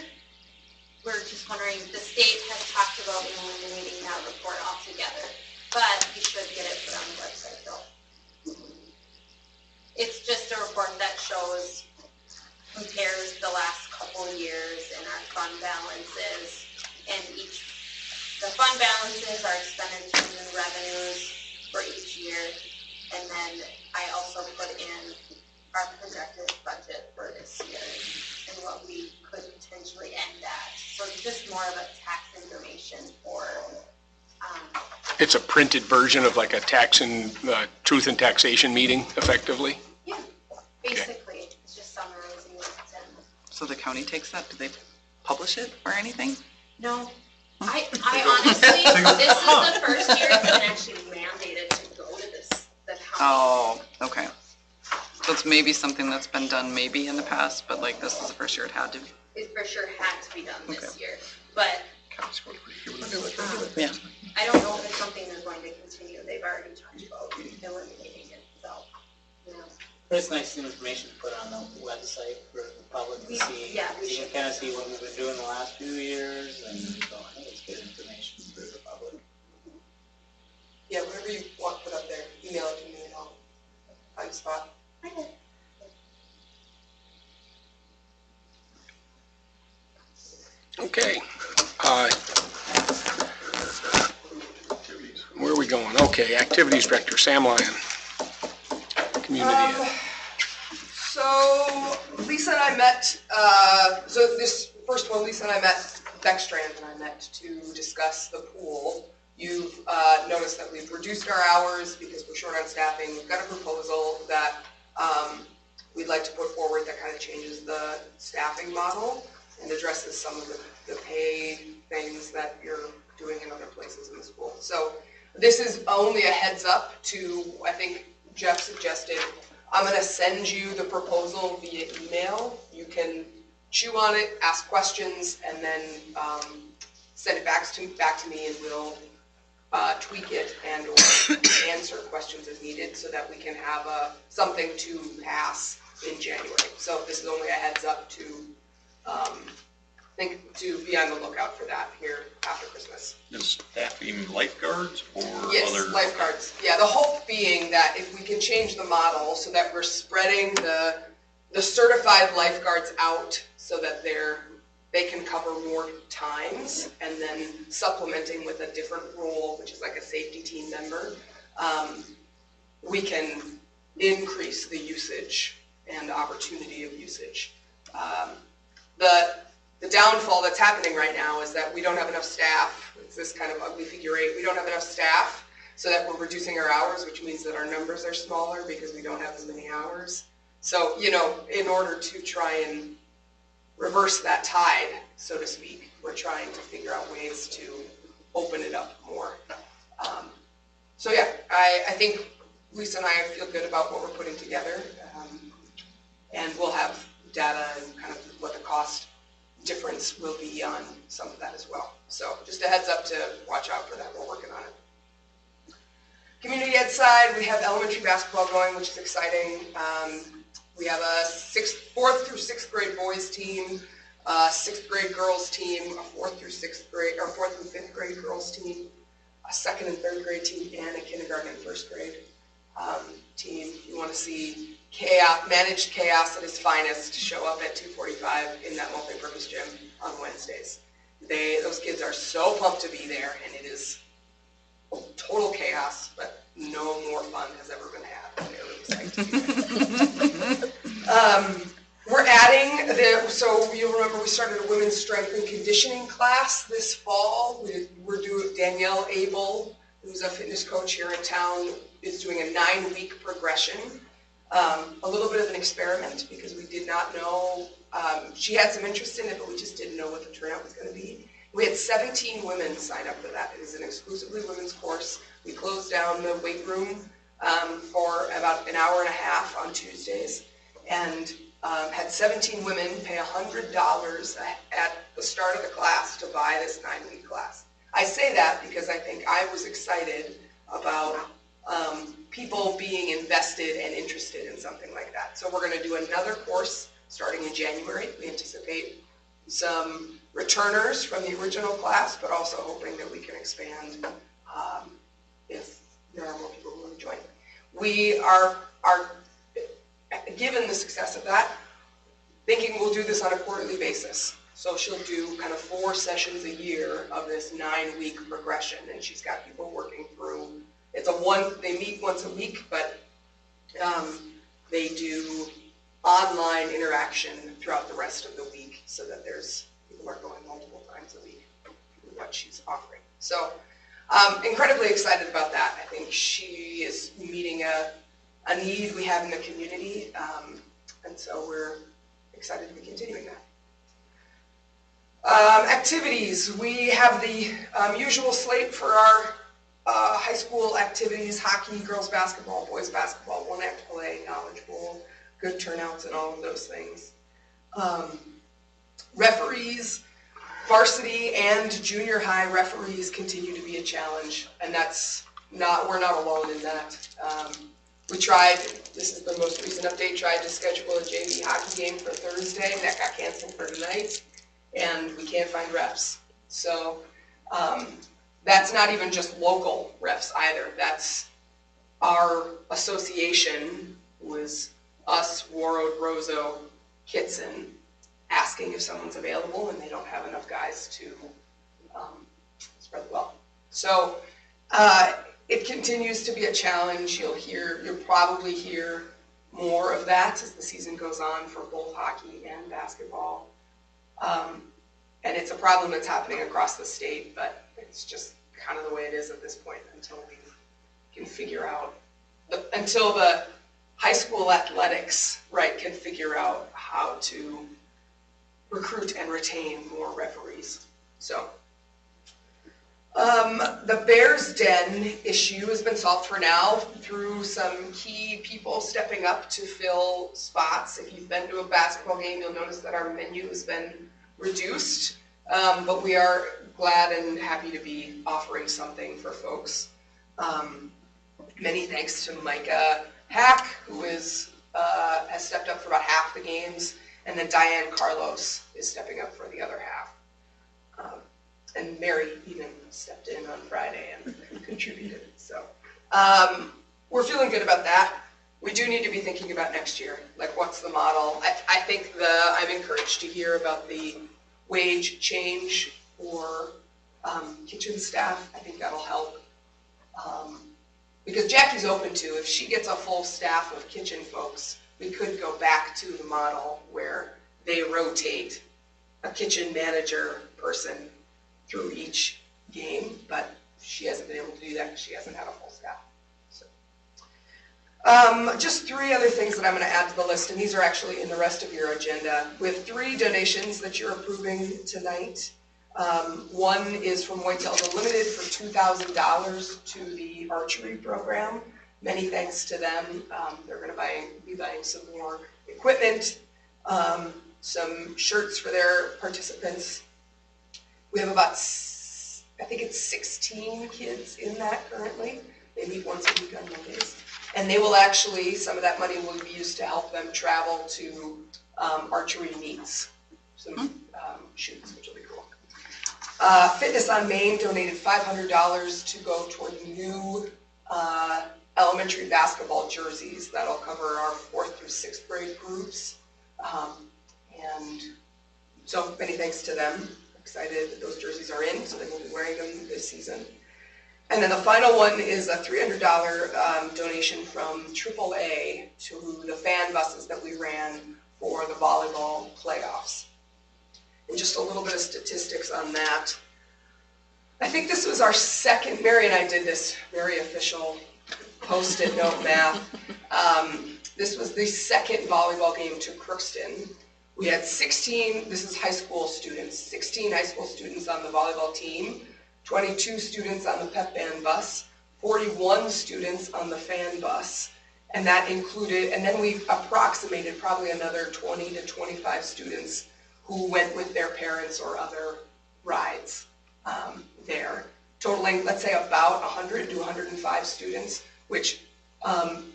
we're just wondering, the state has talked about eliminating that report altogether, but you should get it put on the website though. It's just a report that compares the last couple years in our fund balances, and the fund balances are expenditures and revenues for each year, and then I also put in our projected budget for this year and what we could potentially end at. So it's just more of a tax information for. It's a printed version of like a tax and truth and taxation meeting, effectively. Yeah, basically, it's just summarizing what's in. So the county takes that? Do they publish it or anything? No, I honestly, this is the first year it's been actually mandated to go to the county. Oh, okay. So it's maybe something that's been done maybe in the past, but like this is the first year it had to be. It for sure had to be done this Okay. year, but Yeah. I don't know if it's something they're going to continue. They've already talked about eliminating it, so, you know. But it's nice information to put on the website for the public to see. Yeah, we You should. can kind of see what we've been doing the last few years, and so I think it's good information for the public. Yeah, whatever you want put up there, email it to me and I'll find a spot. Okay. Where are we going? Okay, Activities Director, Sam Lyon. Community Ed. So Lisa and I met, first of all, Lisa and I met, Beckstrand and I met to discuss the pool. You've noticed that we've reduced our hours because we're short on staffing. We've got a proposal that we'd like to put forward that kind of changes the staffing model and addresses some of the pay things that you're doing in other places in the school. So this is only a heads up to, I think Jeff suggested, I'm gonna send you the proposal via email. You can chew on it, ask questions, and then send it back to me and we'll tweak it and or answer questions as needed so that we can have something to pass in January. So this is only a heads up to think to be on the lookout for that here after Christmas. Is staffing lifeguards or Yes, other? lifeguards. Yeah, the hope being that if we can change the model so that we're spreading the certified lifeguards out so that they can cover more times, and then supplementing with a different role, which is like a safety team member, we can increase the usage and opportunity of usage. The downfall that's happening right now is that we don't have enough staff. It's this kind of ugly figure eight. We don't have enough staff, so that we're reducing our hours, which means that our numbers are smaller because we don't have as many hours. So, in order to try and reverse that tide, so to speak, we're trying to figure out ways to open it up more. So yeah, I think Lisa and I feel good about what we're putting together. And we'll have data and kind of what the cost difference will be on some of that as well. So just a heads up to watch out for that. We're working on it. Community ed side, we have elementary basketball going, which is exciting. We have a 4th through 6th grade boys team, a 6th grade girls team, a 4th through 5th grade girls team, a 2nd and 3rd grade team, and a kindergarten and 1st grade team. You want to see chaos, managed chaos at its finest, show up at 2:45 in that multi-purpose gym on Wednesdays. Those kids are so pumped to be there, and it is total chaos, but no more fun has ever been had. They're really psyched to be there. We're adding, so you'll remember we started a women's strength and conditioning class this fall. We're doing, Danielle Abel, who's a fitness coach here in town, is doing a 9-week progression. A little bit of an experiment because we did not know, she had some interest in it, but we just didn't know what the turnout was going to be. We had 17 women sign up for that. It is an exclusively women's course. We closed down the weight room for about an hour and a half on Tuesdays, and had 17 women pay $100 at the start of the class to buy this 9-week class. I say that because I think I was excited about people being invested and interested in something like that. So we're going to do another course starting in January. We anticipate some returners from the original class, but also hoping that we can expand if there are more people who want to join. We are given the success of that, thinking we'll do this on a quarterly basis. So she'll do kind of 4 sessions a year of this 9-week progression, and she's got people working through. They meet once a week, but they do online interaction throughout the rest of the week so that people are going multiple times a week with what she's offering. So incredibly excited about that. I think she is meeting a need we have in the community, and so we're excited to be continuing that. Activities, we have the usual slate for our high school activities: hockey, girls basketball, boys basketball, one act play, knowledge bowl, good turnouts and all of those things. Referees, varsity and junior high referees continue to be a challenge, and we're not alone in that. We tried, this is the most recent update, tried to schedule a JV hockey game for Thursday, and that got canceled for tonight, and we can't find refs. So that's not even just local refs either. That's our association, who is us, Warroad, Roseau, Kitson, asking if someone's available, and they don't have enough guys to spread the wealth. So it continues to be a challenge. You'll probably hear more of that as the season goes on for both hockey and basketball. And it's a problem that's happening across the state, but it's just kind of the way it is at this point until we can figure out, until the high school athletics, right, can figure out how to recruit and retain more referees. So the Bears Den issue has been solved for now through some key people stepping up to fill spots. If you've been to a basketball game, you'll notice that our menu has been reduced, but we are glad and happy to be offering something for folks. Many thanks to Micah Hack, who has stepped up for about half the games, And then Diane Carlos is stepping up for the other half. And Mary even stepped in on Friday and contributed. So we're feeling good about that. We do need to be thinking about next year, like what's the model. I think I'm encouraged to hear about the wage change for kitchen staff. I think that'll help. Because Jackie's open to, if she gets a full staff of kitchen folks, we could go back to the model where they rotate a kitchen manager person through each game, but she hasn't been able to do that because she hasn't had a full staff. So, just 3 other things that I'm going to add to the list, and these are actually in the rest of your agenda. We have 3 donations that you're approving tonight. One is from Whitetails Unlimited for $2,000 to the archery program. Many thanks to them. They're going to be buying some more equipment, some shirts for their participants. We have about, I think it's 16 kids in that currently. They meet once a week on Mondays. And they will actually, some of that money will be used to help them travel to archery meets, some shoots, which will be cool. Fitness on Main donated $500 to go toward new elementary basketball jerseys. That'll cover our 4th through 6th grade groups. And so many thanks to them. Excited that those jerseys are in, so they will be wearing them this season. And then the final one is a $300 donation from AAA to the fan buses that we ran for the volleyball playoffs. And just a little bit of statistics on that. I think this was our second, Mary and I did this very official post-it note math. This was the second volleyball game to Crookston. We had 16, this is high school students, 16 high school students on the volleyball team, 22 students on the pep band bus, 41 students on the fan bus, and that included, and then we approximated probably another 20 to 25 students who went with their parents or other rides there, totaling, let's say, about 100 to 105 students, which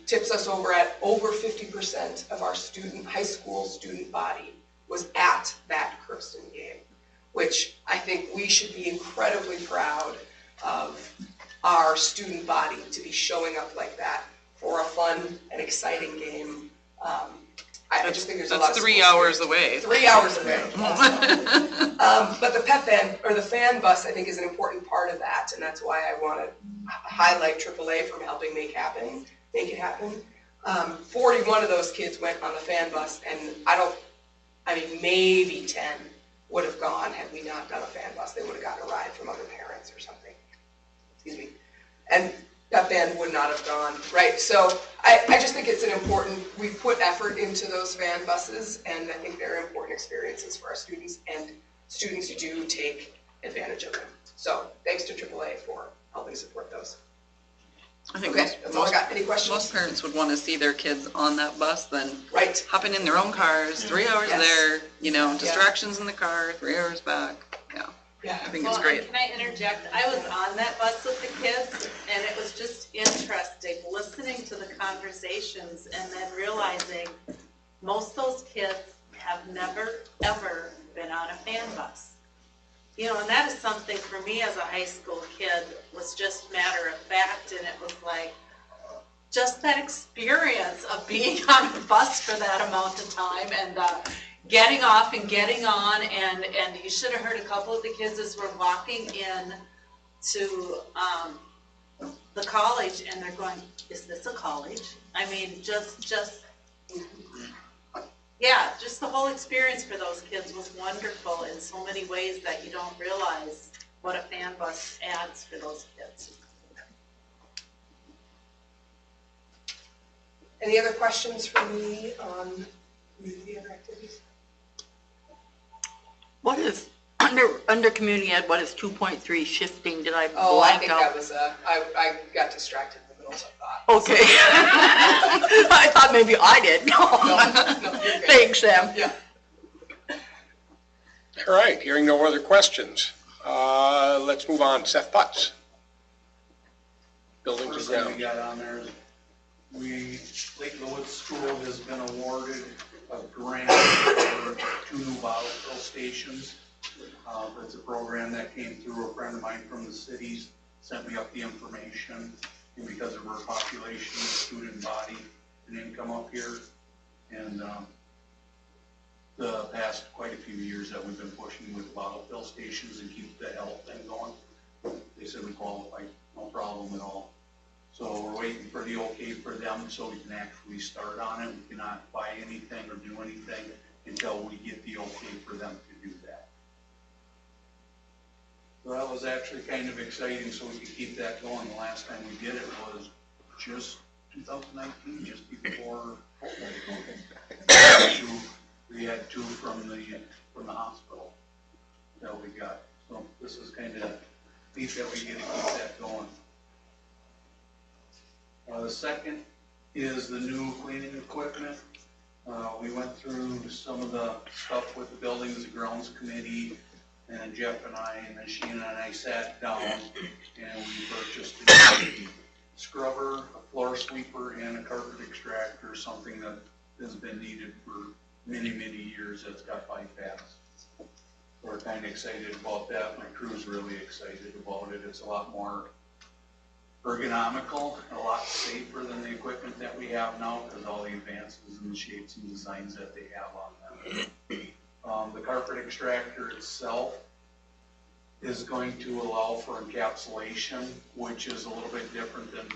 tips us over at over 50% of our high school student body was at that Crookston game, which I think we should be incredibly proud of our student body to be showing up like that for a fun and exciting game. I just think there's a lot of 3 hours away. 3 hours away. But the pep band, or the fan bus, I think is an important part of that, and that's why I want to highlight AAA from helping make it happen. 41 of those kids went on the fan bus, and maybe 10 would have gone had we not done a fan bus. They would have gotten a ride from other parents or something. Excuse me. And that band would not have gone, right? So I just think it's we put effort into those fan buses, and I think they're important experiences for our students, and students do take advantage of them. So thanks to AAA for helping support those. I think Okay, that's all I got. Any questions? most parents would want to see their kids on that bus than Right. hopping in their own cars, 3 hours Yes. there, distractions in the car, 3 hours back. Yeah, Yeah. I think Well, it's great. and can I interject? I was on that bus with the kids, and it was just interesting listening to the conversations and then realizing most of those kids have never, ever been on a fan bus. And that is something for me as a high school kid was just matter of fact, and it was like just that experience of being on a bus for that amount of time and getting off and getting on, and you should have heard a couple of the kids as we're walking in to the college, and they're going, is this a college? I mean, just the whole experience for those kids was wonderful in so many ways that you don't realize what a fan bus adds for those kids. Any other questions for me on community ed activities? What is, under community ed, what is 2.3 shifting? Did I Oh, I blank think out? that was I got distracted in the middle of a thought. Okay. I thought maybe I did. No, you're good. Thanks, Sam. Yeah. All right, hearing no other questions, let's move on. Seth Putz. Buildings and First thing we grounds. got on there is Lake Lowitz School has been awarded a grant for 2 new bottle fill stations. It's a program that came through. A friend of mine from the cities sent me up the information, and because of our population, student body, and income up here, and the past quite a few years that we've been pushing with bottle fill stations and keep the health thing going. They said we qualify, no problem at all. So we're waiting for the okay for them so we can actually start on it. We cannot buy anything or do anything until we get the okay for them to do that. So that was actually kind of exciting, so we could keep that going. The last time we did it was just 2019, just before COVID. We had 2 from the hospital that we got. So this is kind of neat that we get to keep that going. The second is the new cleaning equipment. We went through some of the stuff with the buildings and grounds committee, and Jeff and I, and then Sheena and I sat down and we purchased a scrubber, a floor sweeper, and a carpet extractor, something that has been needed for many, many years. That's got bypass. We're kind of excited about that. My crew's really excited about it. It's a lot more ergonomical, a lot safer than the equipment that we have now because all the advances in the shapes and designs that they have on them. The carpet extractor itself is going to allow for encapsulation, which is a little bit different than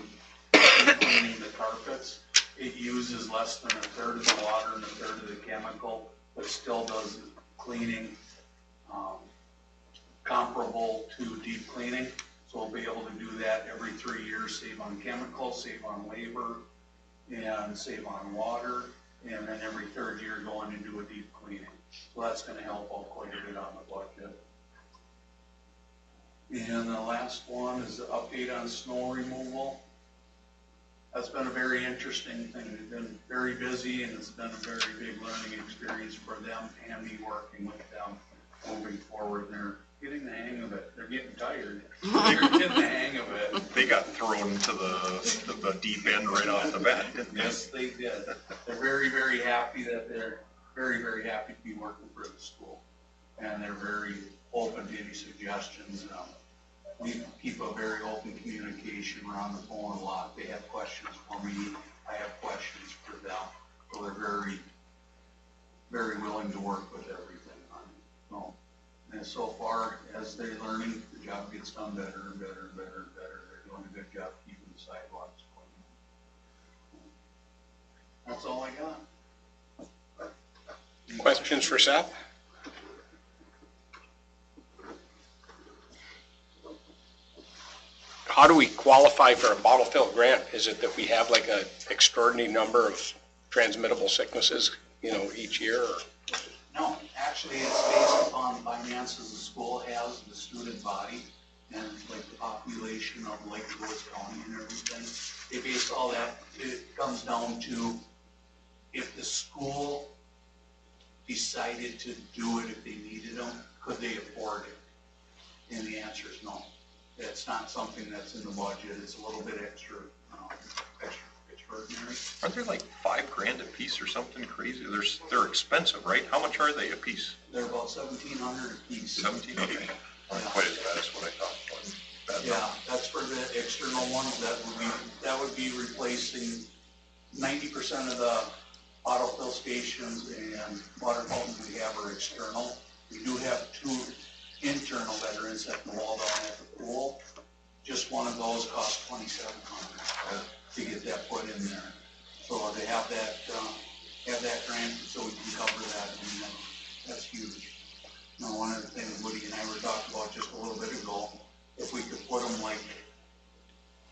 cleaning the carpets. It uses less than 1/3 of the water and 1/3 of the chemical, but still does cleaning comparable to deep cleaning. So we'll be able to do that every 3 years, save on chemicals, save on labor, and save on water, and then every 3rd year go in and do a deep cleaning. So that's going to help out quite a bit on the budget. And the last one is the update on snow removal. That's been a very interesting thing. We've been very busy, and it's been a very big learning experience for them and me working with them moving forward. They're getting the hang of it. They're getting tired. They're getting the hang of it. They got thrown into the deep end right off the bat, didn't they? Yes, they did. They're very, very happy that they're very, very happy to be working for the school. And they're very open to any suggestions. We keep a very open communication. We're on the phone a lot. They have questions for me. I have questions for them. So they're very, very willing to work with everything on it. So, and so far, as they're learning, the job gets done better and better and better and better. They're doing a good job keeping the sidewalks clean. That's all I got. Questions for Seth? How do we qualify for a bottle fill grant? Is it that we have like an extraordinary number of transmittable sicknesses, each year? Or? No, actually it's based upon finances the school has, the student body, and like the population of Lake Woods County and everything. They base all that, it comes down to if the school decided to do it if they needed them, could they afford it? And the answer is no. It's not something that's in the budget. It's a little bit extraordinary. Aren't they like $5,000 a piece or something crazy? They're expensive, right? How much are they a piece? They're about $1,700 a piece. 17, okay. Not quite as bad as what I thought. Yeah, that's for the external ones. That would be replacing 90% of the auto fill stations and water fountains we have are external. We do have 2 internal that are inside the wall down at the pool. Just one of those costs $2,700 to get that put in there. So they have that grant so we can cover that, and that's huge. One of the things Woody and I were talking about just a little bit ago, if we could put them like,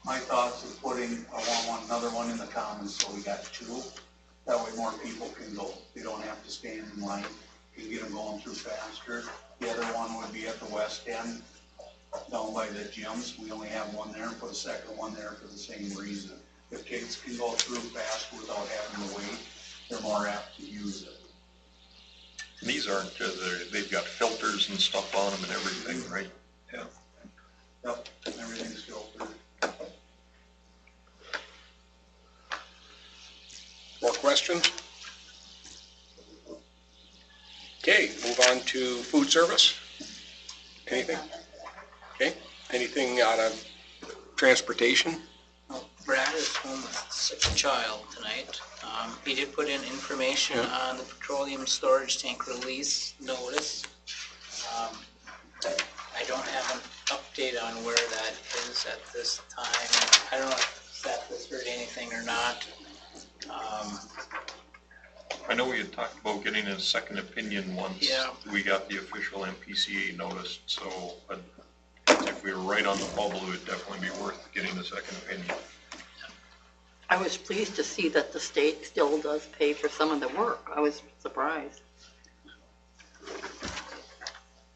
my thoughts of putting, I want another one in the commons, so we got 2. That way more people can go. They don't have to stand in line. You can get them going through faster. The other one would be at the west end, down by the gyms. We only have one there, put a second one there for the same reason. If kids can go through faster without having to wait, they're more apt to use it. And these aren't, they've got filters and stuff on them and everything, right? Yeah. Yep, everything's filtered. More questions? move on to food service. Anything? Okay, anything out of transportation? Well, Brad is home with a sick child tonight. He did put in information on the petroleum storage tank release notice. I don't have an update on where that is at this time. I don't know if Seth has heard anything or not. I know we had talked about getting a second opinion once we got the official MPCA notice, so if we were right on the bubble, it would definitely be worth getting a second opinion. I was pleased to see that the state still does pay for some of the work. I was surprised.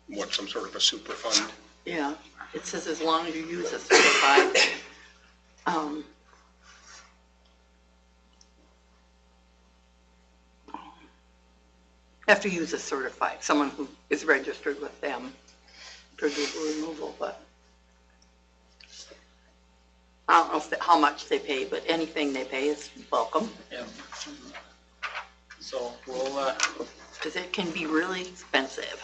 What, some sort of a super fund? Yeah, it says as long as you use a certified, have to use a certified, someone who is registered with them to do the removal, but I don't know if how much they pay, but anything they pay is welcome, Yeah. So we'll, because it can be really expensive.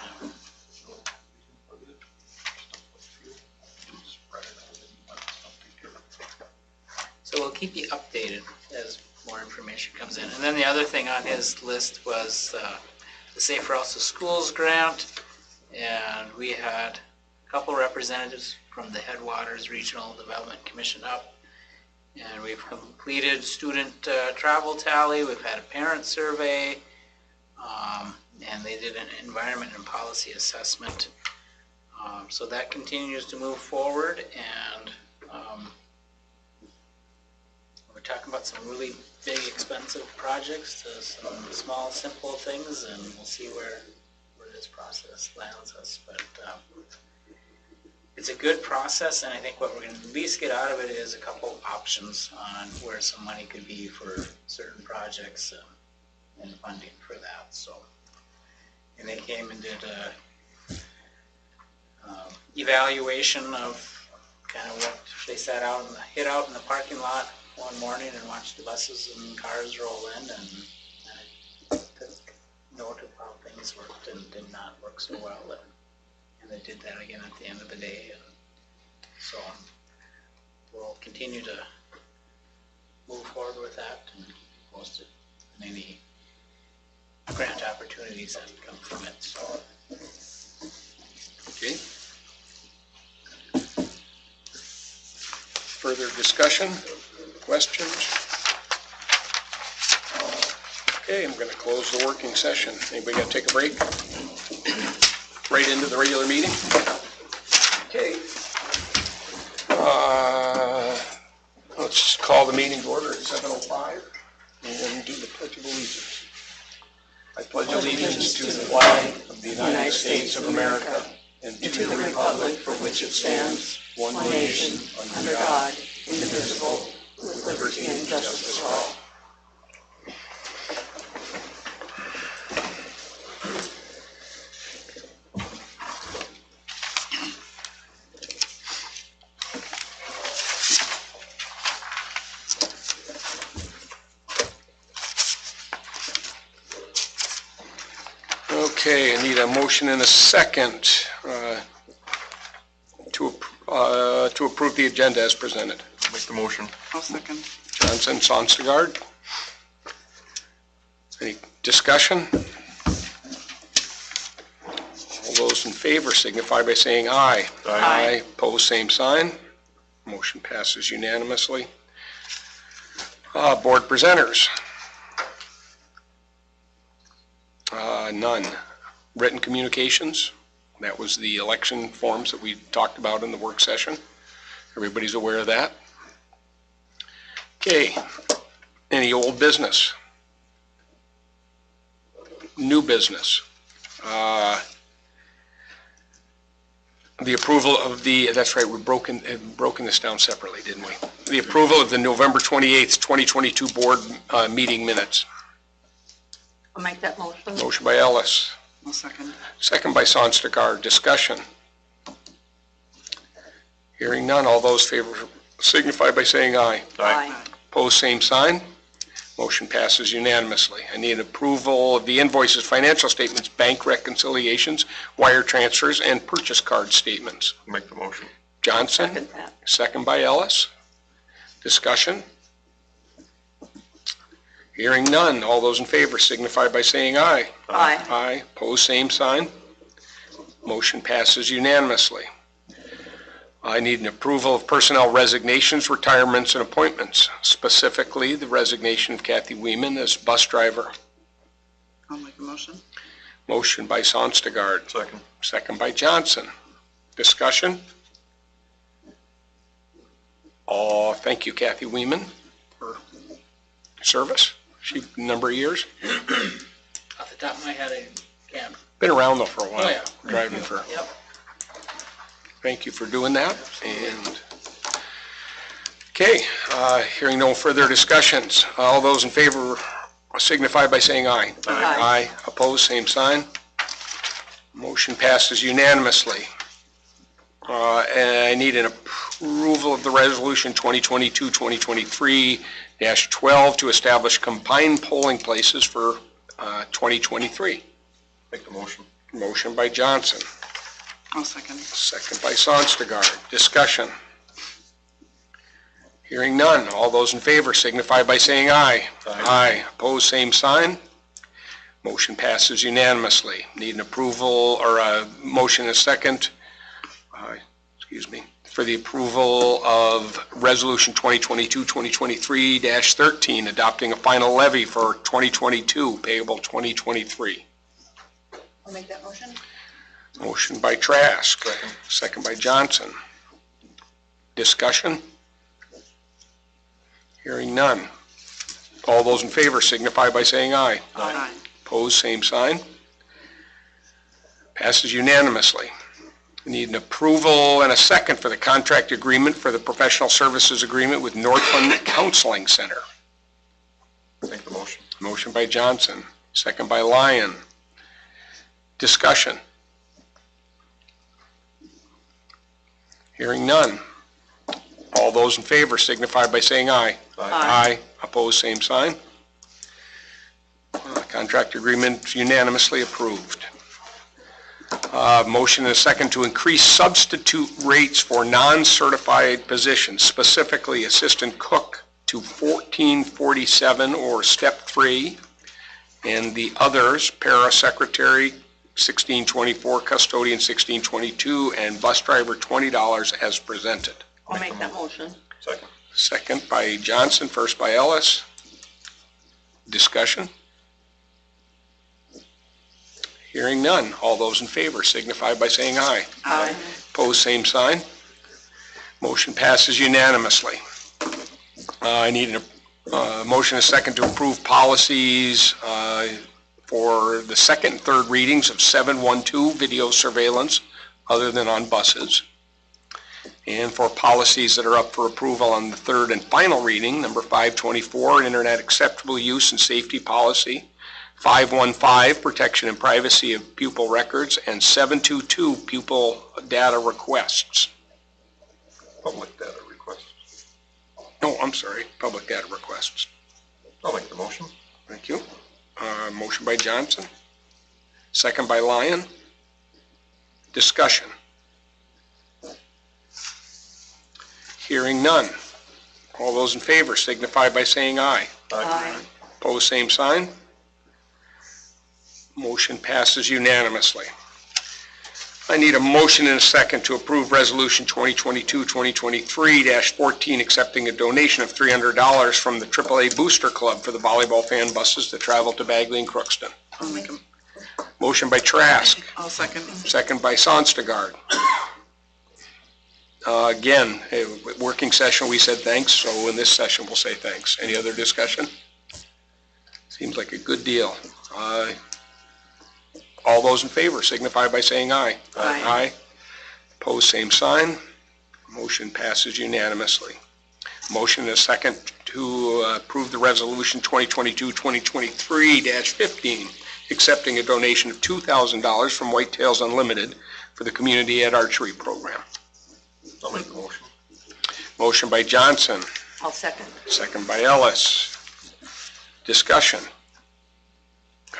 So we'll keep you updated as more information comes in. And then the other thing on his list was the Safe Routes to Schools grant. And we had a couple representatives from the Headwaters Regional Development Commission up. And we've completed student travel tally. We've had a parent survey. And they did an environment and policy assessment. So that continues to move forward. And we're talking about some really big, expensive projects to some small, simple things, and we'll see where this process lands us. But it's a good process, and I think what we're going to at least get out of it is a couple options on where some money could be for certain projects and funding for that. So, and they came and did a evaluation of kind of what they sat out and hid out in the parking lot one morning and watched the buses and cars roll in, and took note of how things worked and did not work so well, and they did that again at the end of the day. And so we'll continue to move forward with that and keep you posted on any grant opportunities that come from it. So. Okay. Further discussion, questions? Okay, I'm going to close the working session. Anybody got to take a break? Right into the regular meeting? Okay. Let's call the meeting to order at 7:05 and do the Pledge of Allegiance. I pledge allegiance to the flag of the United States of America and to the republic for which it stands, one nation, under God, indivisible, with liberty and justice for all. Okay, I need a motion and a second to approve the agenda as presented. Make the motion. I'll second. Johnson, Sonstagard. Any discussion? All those in favor signify by saying aye. Aye. Pose same sign. Motion passes unanimously. Board presenters. None. Written communications. That was the election forms that we talked about in the work session. Everybody's aware of that. Okay. Any old business? New business? The approval of the, that's right, we've broken this down separately, didn't we? The approval of the November 28th, 2022 board meeting minutes. I'll make that motion. Motion by Ellis, I'll second. second by Sonstagard. Discussion. Hearing none, all those in favor signify by saying aye. Aye. Pose same sign. Motion passes unanimously. I need approval of the invoices, financial statements, bank reconciliations, wire transfers, and purchase card statements. Make the motion. Johnson, Second that. second by Ellis. Discussion? Hearing none. All those in favor signify by saying aye. Aye. Aye. Pose same sign. Motion passes unanimously. I need an approval of personnel resignations, retirements, and appointments, specifically the resignation of Kathy Weeman as bus driver. I'll make a motion. Motion by Sonstegard, Second. second by Johnson. Discussion? Thank you, Kathy Weeman, for service. She, number of years. Off the top of my head, I can't. Been around though for a while. Oh, yeah. Driving for. Yep. Thank you for doing that. And, okay, hearing no further discussions. All those in favor signify by saying aye. Aye. Aye. Opposed, same sign. Motion passes unanimously. And I need an approval of the resolution 2022-2023-12 to establish combined polling places for 2023. Make the motion. Motion by Johnson. I'll second. Second by Sonstegard. Discussion. Hearing none. All those in favor signify by saying aye. Aye. Opposed, same sign. Motion passes unanimously. Need an approval or a motion and a second, for the approval of Resolution 2022-2023-13, adopting a final levy for 2022, payable 2023. I'll make that motion. Motion by Trask. Second. Second by Johnson. Discussion? Hearing none. All those in favor signify by saying aye. Aye. Opposed, same sign. Passes unanimously. We need an approval and a second for the contract agreement for the professional services agreement with Northland Counseling Center. Make the motion. Motion by Johnson, second by Lyon. Discussion? Hearing none. All those in favor signify by saying aye. Aye. Opposed, same sign. Contract agreement unanimously approved. Motion and a second to increase substitute rates for non-certified positions, specifically assistant cook to $14.47 or step 3, and the others, para secretary $16.24, custodian $16.22, and bus driver $20 as presented. I'll make that motion. Second. Second by Johnson, first by Ellis. Discussion? Hearing none. All those in favor signify by saying aye. Aye. Opposed, same sign. Motion passes unanimously. I need a motion and a second to approve policies for the second and third readings of 712 video surveillance other than on buses. And for policies that are up for approval on the third and final reading, number 524, Internet Acceptable Use and Safety Policy, 515, Protection and Privacy of Pupil Records, and 722, Pupil Data Requests. Public data requests. No, I'm sorry, Public Data Requests. I'll make the motion. Thank you. Motion by Johnson, second by Lyon. Discussion. Hearing none. All those in favor signify by saying aye. Aye. Opposed, same sign. Motion passes unanimously. I need a motion and a second to approve Resolution 2022-2023-14, accepting a donation of $300 from the AAA Booster Club for the volleyball fan buses that travel to Bagley and Crookston. I'll make a, Motion by Trask, I'll second. second by Sonstegard. Again, working session, we said thanks, so in this session, we'll say thanks. Any other discussion? Seems like a good deal. All those in favor signify by saying aye. Aye. Aye. Opposed, same sign. Motion passes unanimously. Motion and a second to approve the resolution 2022-2023-15, accepting a donation of $2,000 from Whitetails Unlimited for the Community Ed Archery Program. I'll make the motion. Motion by Johnson, I'll second. second by Ellis. Discussion.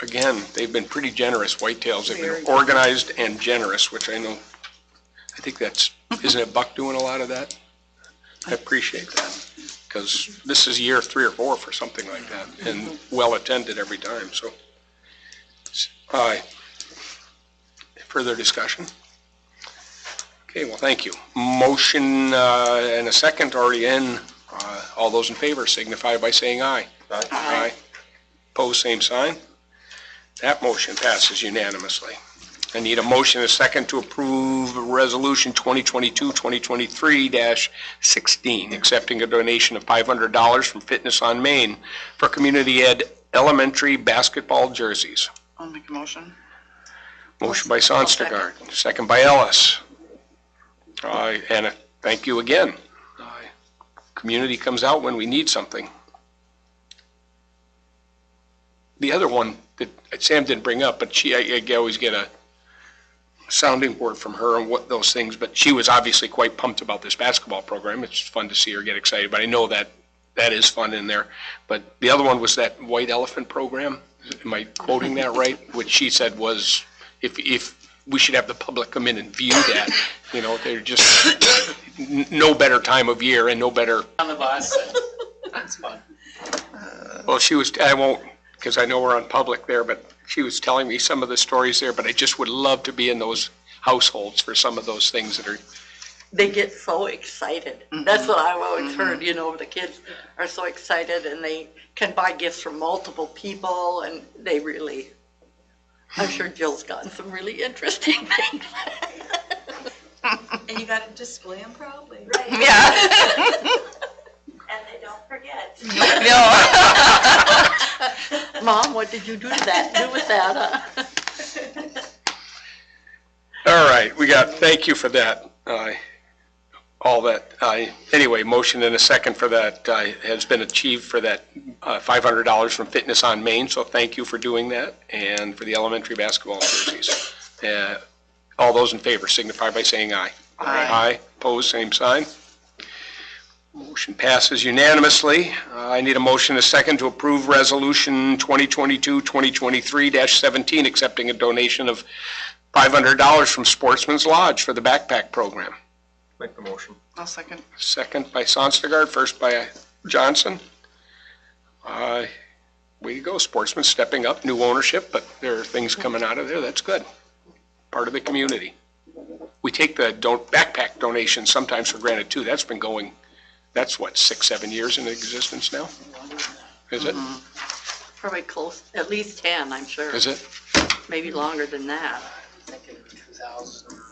Again, they've been pretty generous, Whitetails. They've Very been organized and generous, which I know, I think that's, isn't it Buck doing a lot of that? I appreciate that, because this is year 3 or 4 for something like that, and well attended every time, so. Further discussion? Okay, well, thank you. Motion and a second already in. All those in favor signify by saying aye. Aye. Pose same sign. That motion passes unanimously. I need a motion and a second to approve Resolution 2022-2023-16, accepting a donation of $500 from Fitness on Main for community ed elementary basketball jerseys. I'll make a motion. Motion by Sonstergaard, second by Ellis. And thank you again. Community comes out when we need something. The other one that Sam didn't bring up, but I always get a sounding board from her on what those things, but she was obviously quite pumped about this basketball program. It's fun to see her get excited, but I know that is fun in there. But the other one was that White Elephant program. Am I quoting that right? Which she said was, if we should have the public come in and view that, they're just no better time of year and no better. On the bus, that's fun. Well, I won't, because I know we're on public there, but she was telling me some of the stories there, but I just would love to be in those households for some of those things that are. They get so excited. That's what I've always heard, the kids are so excited and they can buy gifts from multiple people and they really, I'm sure Jill's gotten some really interesting things. And you gotta display them proudly. Right. Yeah. And they don't forget. Mom, what did you do with that? All right, thank you for that. All that, anyway, motion and a second for that has been achieved for that $500 from Fitness on Main, so thank you for doing that, and for the elementary basketball jerseys. All those in favor signify by saying aye. Aye. Opposed, same sign. Motion passes unanimously. I need a motion and a second to approve Resolution 2022-2023-17, accepting a donation of $500 from Sportsman's Lodge for the backpack program. Make the motion. I'll second. Second by Sonstergaard, first by Johnson. Way to go, Sportsman, stepping up, new ownership, but there are things coming out of there. That's good. Part of the community. We take the backpack donations sometimes for granted too. That's been going, that's what, 6-7 years in existence now? Is it? Probably close, at least 10, I'm sure. Is it? Maybe longer than that. I think in 2011,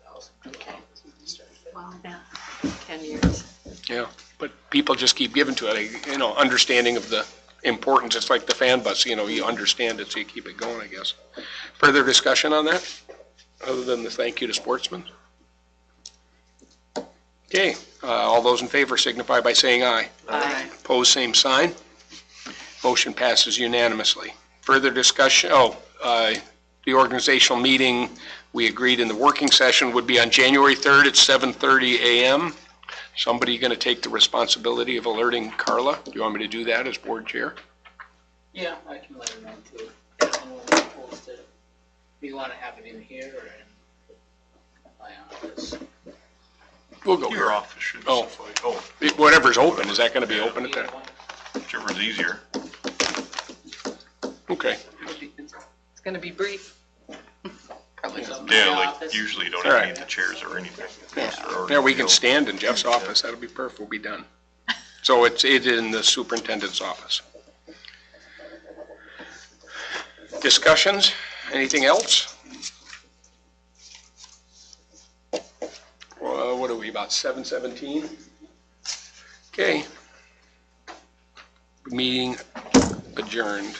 2012. Okay. Wow, yeah, 10 years. Yeah, but people just keep giving to it, understanding of the importance. It's like the fan bus, you understand it, so you keep it going, I guess. Further discussion on that, other than the thank you to Sportsman? Okay, all those in favor signify by saying aye. Aye. Opposed, same sign. Motion passes unanimously. Further discussion, the organizational meeting we agreed in the working session would be on January 3rd at 7:30 a.m. Somebody going to take the responsibility of alerting Carla? Do you want me to do that as board chair? Yeah, I can let her know too. And we'll post it. Do you want to have it in here or in my office? We'll go Your here. office should Oh. suffice. Whatever's open, is that going to be open at that? Whichever's easier. Okay. It's gonna be brief. Probably doesn't. Yeah, My like office. usually you don't All have right. to need the chairs or anything. Yeah, we can stand in Jeff's office. That'll be perfect. We'll be done. So it's in the superintendent's office. Discussions? Anything else? Well, what are we, about 7:17? Okay. Meeting adjourned.